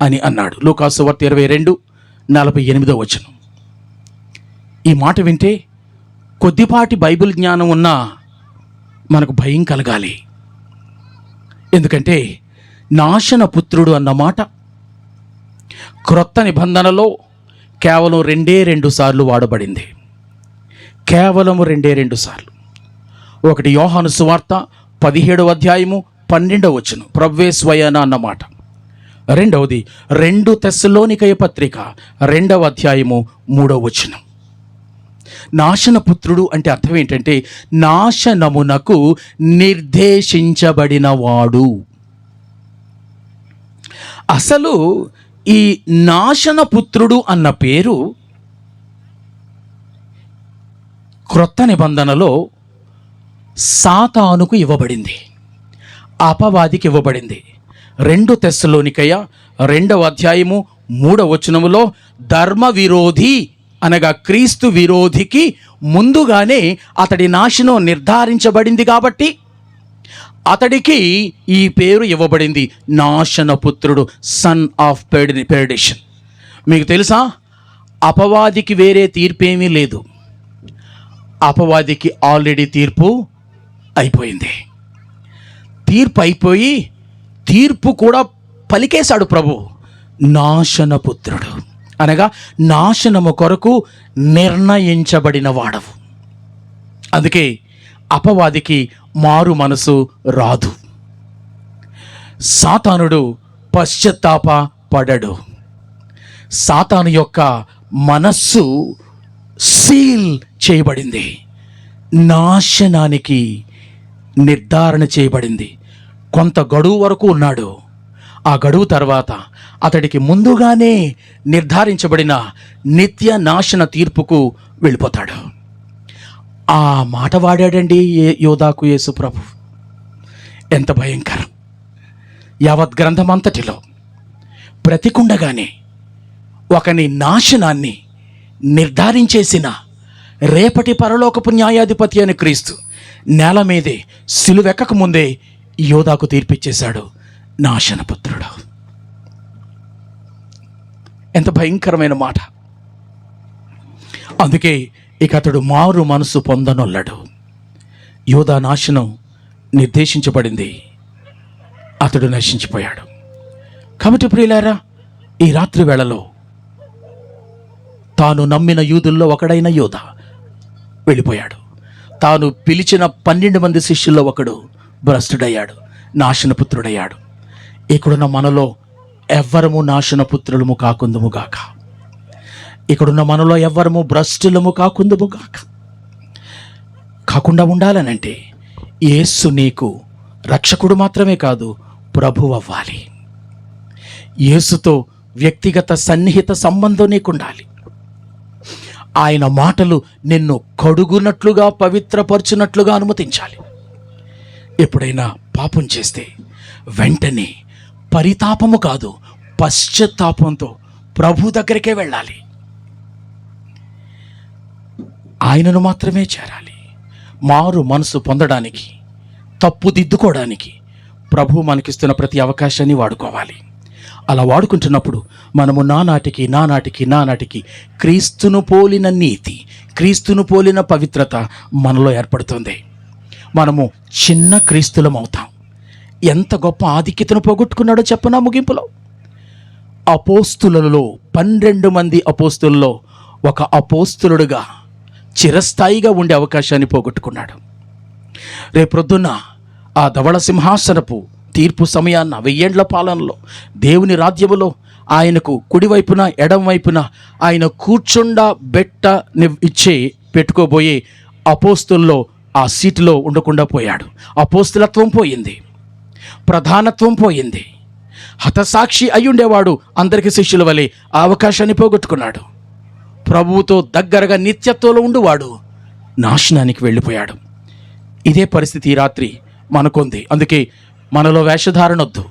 Speaker 1: అని అన్నాడు. లూకాసు సువార్త 22:48 వచనం. ఈ మాట వింటే కొద్దిపాటి బైబిల్ జ్ఞానం ఉన్నా మనకు భయం కలగాలి. ఎందుకంటే నాశనపుత్రుడు అన్న మాట క్రొత్త నిబంధనలో కేవలం 2 సార్లు వాడబడింది. కేవలం 2 సార్లు. 1 యోహాను సువార్త 17:12 వచనం, ప్రభువే స్వయాన అన్నమాట. 2వది 2 తెస్సలోనికయ పత్రిక 2:3 వచనం. నాశనపుత్రుడు అంటే అర్థం ఏంటంటే నాశనమునకు నిర్దేశించబడిన వాడు. అసలు ఈ నాశనపుత్రుడు అన్న పేరు క్రొత్త నిబంధనలో సాతానుకు ఇవ్వబడింది, అపవాదికి ఇవ్వబడింది. 2 తెస్సలోనికయ 2:3 వచనములో ధర్మ విరోధి అనగా క్రీస్తు విరోధికి ముందుగానే అతడి నాశనం నిర్ధారించబడింది కాబట్టి అతడికి ఈ పేరు ఇవ్వబడింది, నాశనపుత్రుడు, సన్ ఆఫ్ పెర్డిషన్. మీకు తెలుసా, అపవాదికి వేరే తీర్పేమీ లేదు. అపవాదికి ఆల్రెడీ తీర్పు అయిపోయింది. తీర్పు అయిపోయి తీర్పు కూడా పలికేశాడు ప్రభు. నాశనపుత్రుడు అనగా నాశనము కొరకు నిర్ణయించబడిన వాడవు. అందుకే అపవాదికి మారు మనసు రాదు. సాతానుడు పశ్చాత్తాప పడడు. సాతాను యొక్క మనస్సు సీల్ చేయబడింది, నాశనానికి నిర్ధారణ చేయబడింది. కొంత గడువు వరకు ఉన్నాడు. ఆ గడువు తర్వాత అతడికి ముందుగానే నిర్ధారించబడిన నిత్య నాశన తీర్పుకు వెళ్ళిపోతాడు. ఆ మాట వాడాడండి యోధాకు యేసు ప్రభు. ఎంత భయంకరం! యావత్ గ్రంథం అంతటిలో బ్రతికుండగానే ఒకని నాశనాన్ని నిర్ధారించేసిన రేపటి పరలోకపు న్యాయాధిపతి అని క్రీస్తు నేల మీదే సిలువెక్కక ముందే యోధాకు తీర్పిచ్చేశాడు, నాశనపుత్రుడు. ఎంత భయంకరమైన మాట! అందుకే ఇక అతడు మారు మనసు పొందనొల్లడు. యోధా నాశనం నిర్దేశించబడింది, అతడు నశించిపోయాడు. కాబట్టి ప్రియులారా, ఈ రాత్రి వేళలో తాను నమ్మిన యూదుల్లో ఒకడైన యోధా వెళ్ళిపోయాడు. తాను పిలిచిన 12 మంది శిష్యుల్లో ఒకడు భ్రష్టుడయ్యాడు, నాశనపుత్రుడయ్యాడు. ఇక్కడున్న మనలో ఎవ్వరము నాశనపుత్రులము కాకుందుముగాక. ఇక్కడున్న మనలో ఎవ్వరము భ్రష్టులము కాకుందుముగాక. కాకుండా ఉండాలనంటే యేసు నీకు రక్షకుడు మాత్రమే కాదు, ప్రభువు అవ్వాలి. యేసుతో వ్యక్తిగత సన్నిహిత సంబంధం నీకు ఉండాలి. ఆయన మాటలు నిన్ను కడుగునట్లుగా, పవిత్రపరచునట్లుగా అనుమతించాలి. ఎప్పుడైనా పాపం చేస్తే వెంటనే పరితాపము కాదు, పశ్చాత్తాపంతో ప్రభు దగ్గరికే వెళ్ళాలి. ఆయనను మాత్రమే చేరాలి. మారు మనసు పొందడానికి, తప్పు దిద్దుకోవడానికి ప్రభు మనకిస్తున్న ప్రతి అవకాశాన్ని వాడుకోవాలి. అలా వాడుకుంటున్నప్పుడు మనము నానాటికి క్రీస్తును పోలిన నీతి, క్రీస్తును పోలిన పవిత్రత మనలో ఏర్పడుతుంది. మనము చిన్న క్రీస్తులం అవుతాం. ఎంత గొప్ప ఆధిక్యతను పోగొట్టుకున్నాడో చెప్పనా ముగింపులో? అపోస్తులలో 12 మంది అపోస్తులలో ఒక అపోస్తులుడుగా చిరస్థాయిగా ఉండే అవకాశాన్ని పోగొట్టుకున్నాడు. రేపొద్దున్న ఆ ధవళ సింహాసనపు తీర్పు సమయాన్న 1000 ఏండ్ల పాలనలో దేవుని రాజ్యములో ఆయనకు కుడివైపున ఎడం వైపున ఆయన కూర్చుండా పెట్టుకోబోయే అపోస్తుల్లో ఆ సీటులో ఉండకుండా పోయాడు. అపోస్తులత్వం పోయింది, ప్రధానత్వం పోయింది. హతసాక్షి అయ్యుండేవాడు అందరికీ శిష్యుల వలె ఆ అవకాశాన్ని పోగొట్టుకున్నాడు. ప్రభువుతో దగ్గరగా నిత్యత్వంలో ఉండువాడు నాశనానికి వెళ్ళిపోయాడు. ఇదే పరిస్థితి ఈ రాత్రి మనకుంది. అందుకే మనలో వేషధారణ వద్దు,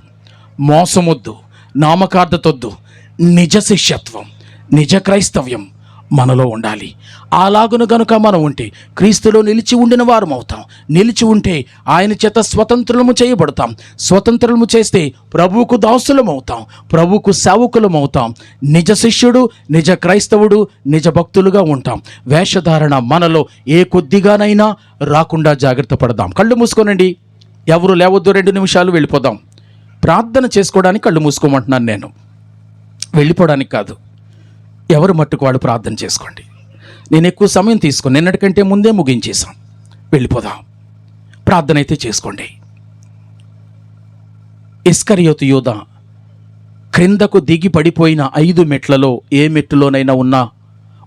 Speaker 1: మోసమొద్దు, నామకార్థతొద్దు. నిజ శిష్యత్వం, నిజ క్రైస్తవ్యం మనలో ఉండాలి. అలాగును గనుక మనం ఉంటే క్రీస్తులో నిలిచి ఉండిన వారం అవుతాం. నిలిచి ఉంటే ఆయన చేత స్వతంత్రము చేయబడతాం. స్వతంత్రము చేస్తే ప్రభువుకు దాసులం అవుతాం, ప్రభువుకు సేవకులం అవుతాం. నిజ శిష్యుడు, నిజ క్రైస్తవుడు, నిజ భక్తులుగా ఉంటాం. వేషధారణ మనలో ఏ కొద్దిగానైనా రాకుండా జాగ్రత్త పడదాం. కళ్ళు మూసుకోనండి, ఎవరు లేవద్దు. 2 నిమిషాలు వెళ్ళిపోదాం. ప్రార్థన చేసుకోవడానికి కళ్ళు మూసుకోమంటున్నాను నేను, వెళ్ళిపోవడానికి కాదు. ఎవరు మట్టుకు వాడు ప్రార్థన చేసుకోండి. నేను ఎక్కువ సమయం తీసుకొని నిన్నటికంటే ముందే ముగించేశాం. వెళ్ళిపోదాం. ప్రార్థన అయితే చేసుకోండి. ఇస్కరియోతు యూదా క్రిందకు దిగి పడిపోయిన 5 మెట్లలో ఏ మెట్టులోనైనా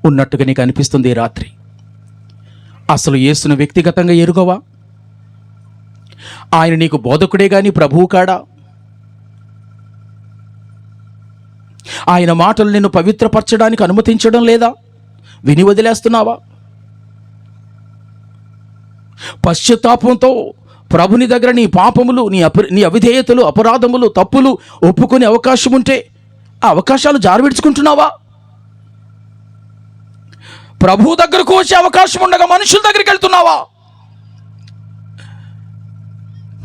Speaker 1: ఉన్నట్టుగా నీకు అనిపిస్తుంది ఈ రాత్రి. అసలు యేసును వ్యక్తిగతంగా ఎరుగవా? ఆయన నీకు బోధకుడే గాని ప్రభువు కాడా? ఆయన మాటలు నిన్ను పవిత్రపరచడానికి అనుమతించడం లేదా? విని వదిలేస్తున్నావా? పశ్చాత్తాపంతో ప్రభుని దగ్గర నీ పాపములు, నీ అవిధేయతలు, అపరాధములు, తప్పులు ఒప్పుకునే అవకాశం ఉంటే ఆ అవకాశాలు జారవిడుచుకుంటున్నావా? ప్రభు దగ్గరకు వచ్చే అవకాశం ఉండగా మనుషుల దగ్గరికి వెళ్తున్నావా?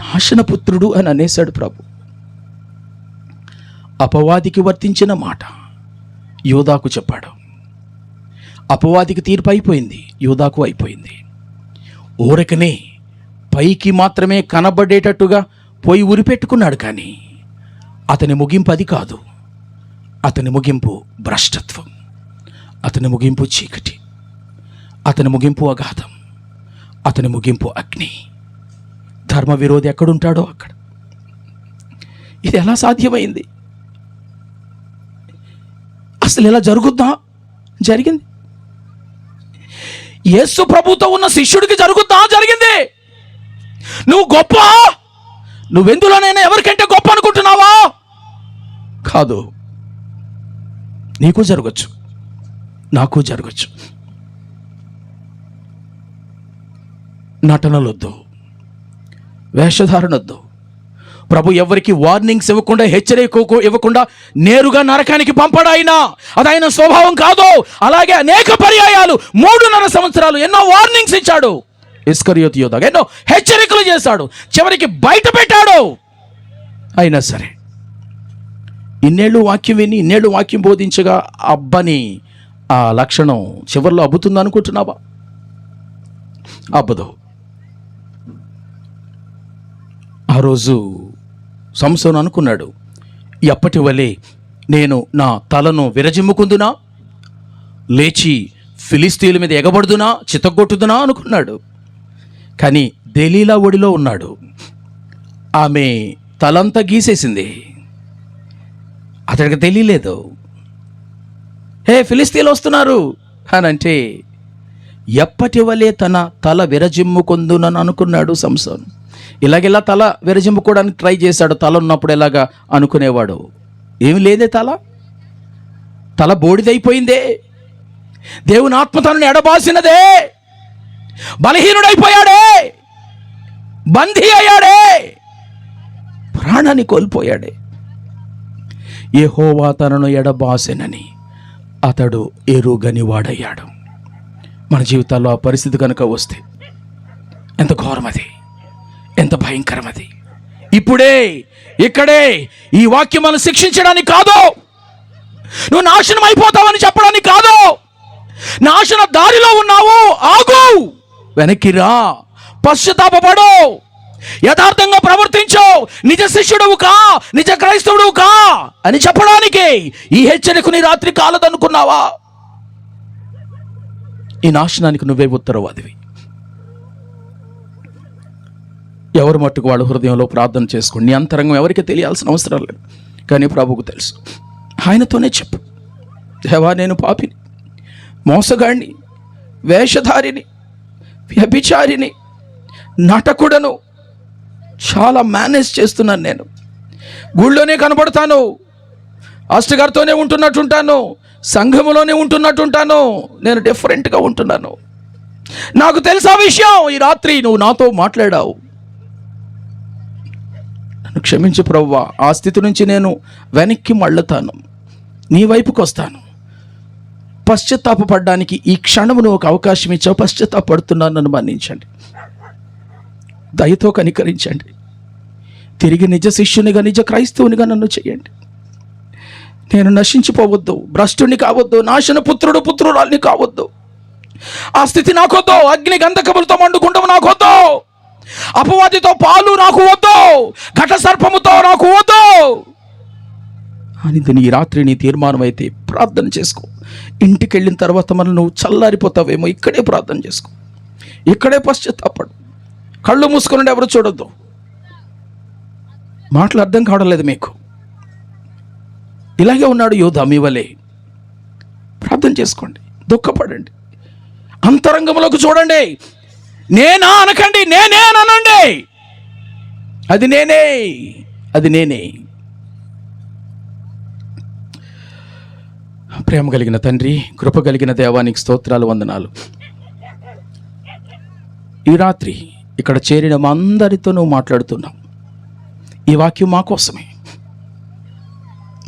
Speaker 1: నాశనపుత్రుడు అని అనేశాడు ప్రభు. అపవాదికి వర్తించిన మాట యూదాకు చెప్పాడు. అపవాదికి తీర్పు అయిపోయింది, యూదాకు అయిపోయింది. ఊరకనే పైకి మాత్రమే కనబడేటట్టుగా పోయి ఉరిపెట్టుకున్నాడు. కానీ అతని ముగింపు అది కాదు. అతని ముగింపు భ్రష్టత్వం, అతని ముగింపు చీకటి, అతని ముగింపు అగాధం, అతని ముగింపు అగ్ని. ధర్మ విరోధి ఎక్కడుంటాడో అక్కడ. ఇది ఎలా సాధ్యమైంది? అసలు ఇలా జరుగుద్దా? జరిగింది. యేసు ప్రభుతో ఉన్న శిష్యుడికి జరుగుద్దా? జరిగింది. నువ్వు గొప్ప, నువ్వెందులోనైనా ఎవరికంటే గొప్ప అనుకుంటున్నావా? కాదు. నీకు జరగచ్చు, నాకు జరగచ్చు. నటనలొద్దు, వేషధారణొద్దు. ప్రభు ఎవరికి వార్నింగ్స్ ఇవ్వకుండా, హెచ్చరిక ఇవ్వకుండా నేరుగా నరకానికి పంపడు ఆయన. అది ఆయన స్వభావం కాదు. అలాగే అనేక పర్యాయాలు 3.5 సంవత్సరాలు ఎన్నో వార్నింగ్స్ ఇచ్చాడు. ఇస్కరియోతు యూదా ఎన్నో హెచ్చరికలు చేశాడు, చివరికి బయట పెట్టాడు. అయినా సరే ఇన్నేళ్ళు వాక్యం విని, ఇన్నేళ్ళు వాక్యం బోధించగా అబ్బని ఆ లక్షణం చివరిలో అబ్బుతుంది అనుకుంటున్నావా? అబ్బదు. ఆ రోజు సంసోను అనుకున్నాడు, ఎప్పటి వలె నేను నా తలను విరజిమ్ముకుందునా, లేచి ఫిలిస్తీన్ల మీద ఎగబడుదునా, చితగొట్టుదునా అనుకున్నాడు. కానీ దెలీలా ఒడిలో ఉన్నాడు. ఆమె తలంతా గీసేసింది. అతడికి తెలియలేదు. హే, ఫిలిస్తీన్లు వస్తున్నారు అని అంటే ఎప్పటి వలె తన తల విరజిమ్ముకుందునని అనుకున్నాడు సంసోను. ఇలాగెలా తల విరజింపుకోవడానికి ట్రై చేశాడు. తల ఉన్నప్పుడు ఎలాగా అనుకునేవాడు. ఏమి లేదే, తల బోడిదైపోయిందే. దేవుని ఆత్మ తనను ఎడబాసినదే. బలహీనుడైపోయాడే, బందీ అయ్యాడే, ప్రాణాన్ని కోల్పోయాడే. యెహోవా తనను ఎడబాసెనని అతడు ఎరుగని వాడయ్యాడు. మన జీవితాల్లో ఆ పరిస్థితి కనుక వస్తే ఎంత ఘోరమది, ఎంత భయంకరమది. ఇప్పుడే ఇక్కడే ఈ వాక్యం మనం శిక్షించడానికి కాదు, నువ్వు నాశనం అయిపోతావని చెప్పడానికి కాదు. నాశన దారిలో ఉన్నావు, ఆగు, వెనక్కి రా, పశ్చాత్తాపపడు, యథార్థంగా ప్రవర్తించు, నిజ శిష్యుడువు కా, నిజ క్రైస్తవుడు కా అని చెప్పడానికి ఈ హెచ్చరిక నీ రాత్రి కాలదనుకున్నావా? ఈ నాశనానికి నువ్వే ఉత్తరవాదివి. ఎవరు మట్టుకు వాళ్ళ హృదయంలో ప్రార్థన చేసుకోండి. నీ అంతరంగం ఎవరికి తెలియాల్సిన అవసరం లేదు, కానీ ప్రభువుకు తెలుసు. ఆయనతోనే చెప్పు, దేవా నేను పాపిని, మోసగాడిని, వేషధారిని, వ్యభిచారిని, నటకుడను, చాలా మేనేజ్ చేస్తున్నాను. నేను గుళ్ళోనే కనబడతాను, అష్టగారితోనే ఉంటున్నట్టుంటాను, సంఘములోనే ఉంటున్నట్టుంటాను, నేను డిఫరెంట్గా ఉంటున్నాను. నాకు తెలుసా విషయం. ఈ రాత్రి నువ్వు నాతో మాట్లాడావు. నన్ను క్షమించు ప్రభువా, ఆ స్థితి నుంచి నేను వెనక్కి మళ్ళుతాను, నీ వైపుకి వస్తాను. పశ్చాత్తాపపడడానికి ఈ క్షణము నువ్వు ఒక అవకాశం ఇచ్చావు. పశ్చాత్తాపడుతున్నాను, నన్ను మన్నించండి, దయతో కనికరించండి. తిరిగి నిజ శిష్యునిగా, నిజ క్రైస్తవునిగా నన్ను చేయండి. నేను నశించిపోవద్దు, భ్రష్టుని కావద్దు, నాశన పుత్రురాల్ని కావద్దు. ఆ స్థితి నాకొద్దు. అగ్ని గంధకములతో మండుకుంటాము నాకొద్దు. అపవాదితో పాలు నాకు వద్దు. ఘట సర్పముతో నాకు వద్దు అని ఈ రాత్రి నీ తీర్మానం అయితే ప్రార్థన చేసుకో. ఇంటికి వెళ్ళిన తర్వాత మనం నువ్వు చల్లారిపోతావేమో, ఇక్కడే ప్రార్థన చేసుకో, ఇక్కడే పశ్చాత్తాపడు. కళ్ళు మూసుకుని ఎవరు చూడొద్దు. మాటలు అర్థం కావడం లేదు మీకు. ఇలాగే ఉన్నాడు యోధ మీ వలె. ప్రార్థన చేసుకోండి, దుఃఖపడండి, అంతరంగంలోకి చూడండి. నేనా అనకండి, నేనే అనండి. అది నేనే, అది నేనే. ప్రేమ కలిగిన తండ్రి, కృప కలిగిన దేవానికి స్తోత్రాలు, వందనాలు. ఈ రాత్రి ఇక్కడ చేరిన మా అందరితో నువ్వు మాట్లాడుతున్నావు. ఈ వాక్యం మా కోసమే.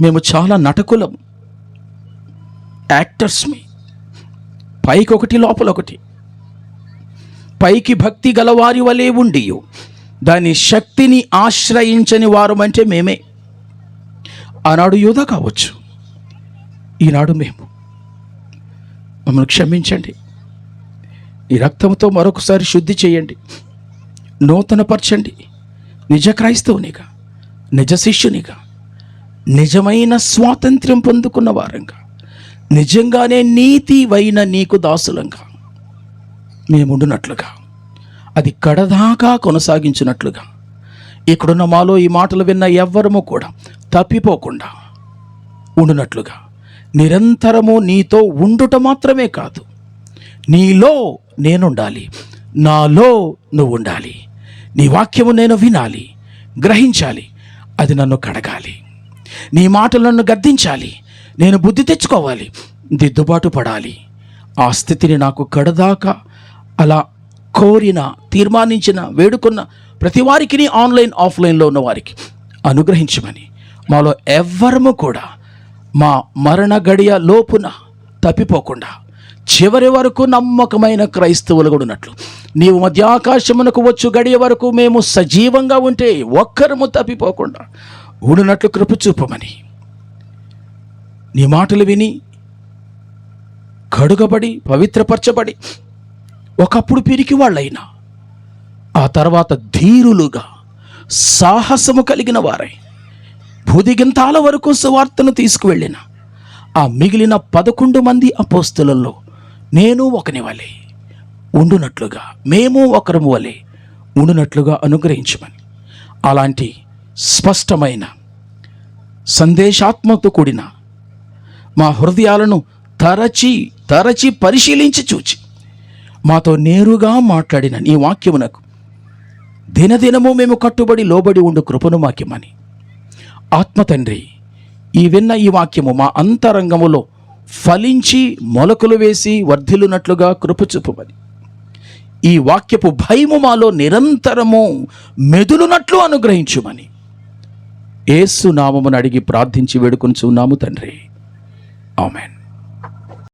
Speaker 1: మేము చాలా నటకులం, యాక్టర్స్మి. పైకి ఒకటి, లోపల ఒకటి. పైకి భక్తి గలవారి వలె ఉండి దాని శక్తిని ఆశ్రయించని వారమంటే మేమే. ఆనాడు యూదా కావచ్చు, ఈనాడు మేము. మమ్మల్ని క్షమించండి. ఈ రక్తంతో మరొకసారి శుద్ధి చేయండి, నూతనపరచండి. నిజ క్రైస్తవునిగా, నిజ శిష్యునిగా, నిజమైన స్వాతంత్ర్యం పొందుకున్న వారంగా, నిజంగానే నీతివైన నీకు దాసులంగా మేముండునట్లుగా, అది కడదాకా కొనసాగించినట్లుగా, ఇక్కడున్న మాలో ఈ మాటలు విన్న ఎవ్వరము కూడా తప్పిపోకుండా ఉండునట్లుగా, నిరంతరము నీతో ఉండుట మాత్రమే కాదు, నీలో నేనుండాలి, నాలో నువ్వు ఉండాలి. నీ వాక్యము నేను వినాలి, గ్రహించాలి, అది నన్ను కడగాలి. నీ మాటలు నన్ను గద్దించాలి, నేను బుద్ధి తెచ్చుకోవాలి, దిద్దుబాటు పడాలి. ఆ స్థితిని నాకు కడదాకా అలా కోరిన, తీర్మానించిన, వేడుకున్న ప్రతి వారికి, ఆన్లైన్ ఆఫ్లైన్లో ఉన్న వారికి అనుగ్రహించమని, మాలో ఎవ్వరము కూడా మా మరణ గడియ లోపున తప్పిపోకుండా చివరి వరకు నమ్మకమైన క్రైస్తవులు కూడా ఉన్నట్లు, నీవు మధ్యాకాశమునకు వచ్చు గడియ వరకు మేము సజీవంగా ఉంటే ఒక్కరము తప్పిపోకుండా ఉండునట్లు కృప చూపమని, నీ మాటలు విని కడుగబడి పవిత్రపరచబడి ఒకప్పుడు పిరికి వాళ్ళైనా ఆ తర్వాత ధీరులుగా సాహసము కలిగిన వారై భూదిగంతాల వరకు సువార్తను తీసుకువెళ్ళిన ఆ మిగిలిన 11 మంది అపోస్తలుల్లో నేను ఒకని వలె ఉండునట్లుగా, మేము ఒకరము వలె ఉండునట్లుగా అనుగ్రహించమని, అలాంటి స్పష్టమైన సందేశాత్మతో కూడిన మా హృదయాలను తరచి పరిశీలించి చూచి మాతో నేరుగా మాట్లాడిన నీ వాక్యమునకు దినదినము మేము కట్టుబడి లోబడి ఉండు కృపను మాకిమ్మని, ఆత్మ తండ్రి, ఈ విన్న ఈ వాక్యము మా అంతరంగములో ఫలించి మొలకలు వేసి వర్ధిల్లునట్లుగా కృప చూపమని, ఈ వాక్యపు భయము మాలో నిరంతరము మెదులునట్లు అనుగ్రహించుమని యేసు నామమును అడిగి ప్రార్థించి వేడుకొనుచున్నాము తండ్రి. ఆమేన్.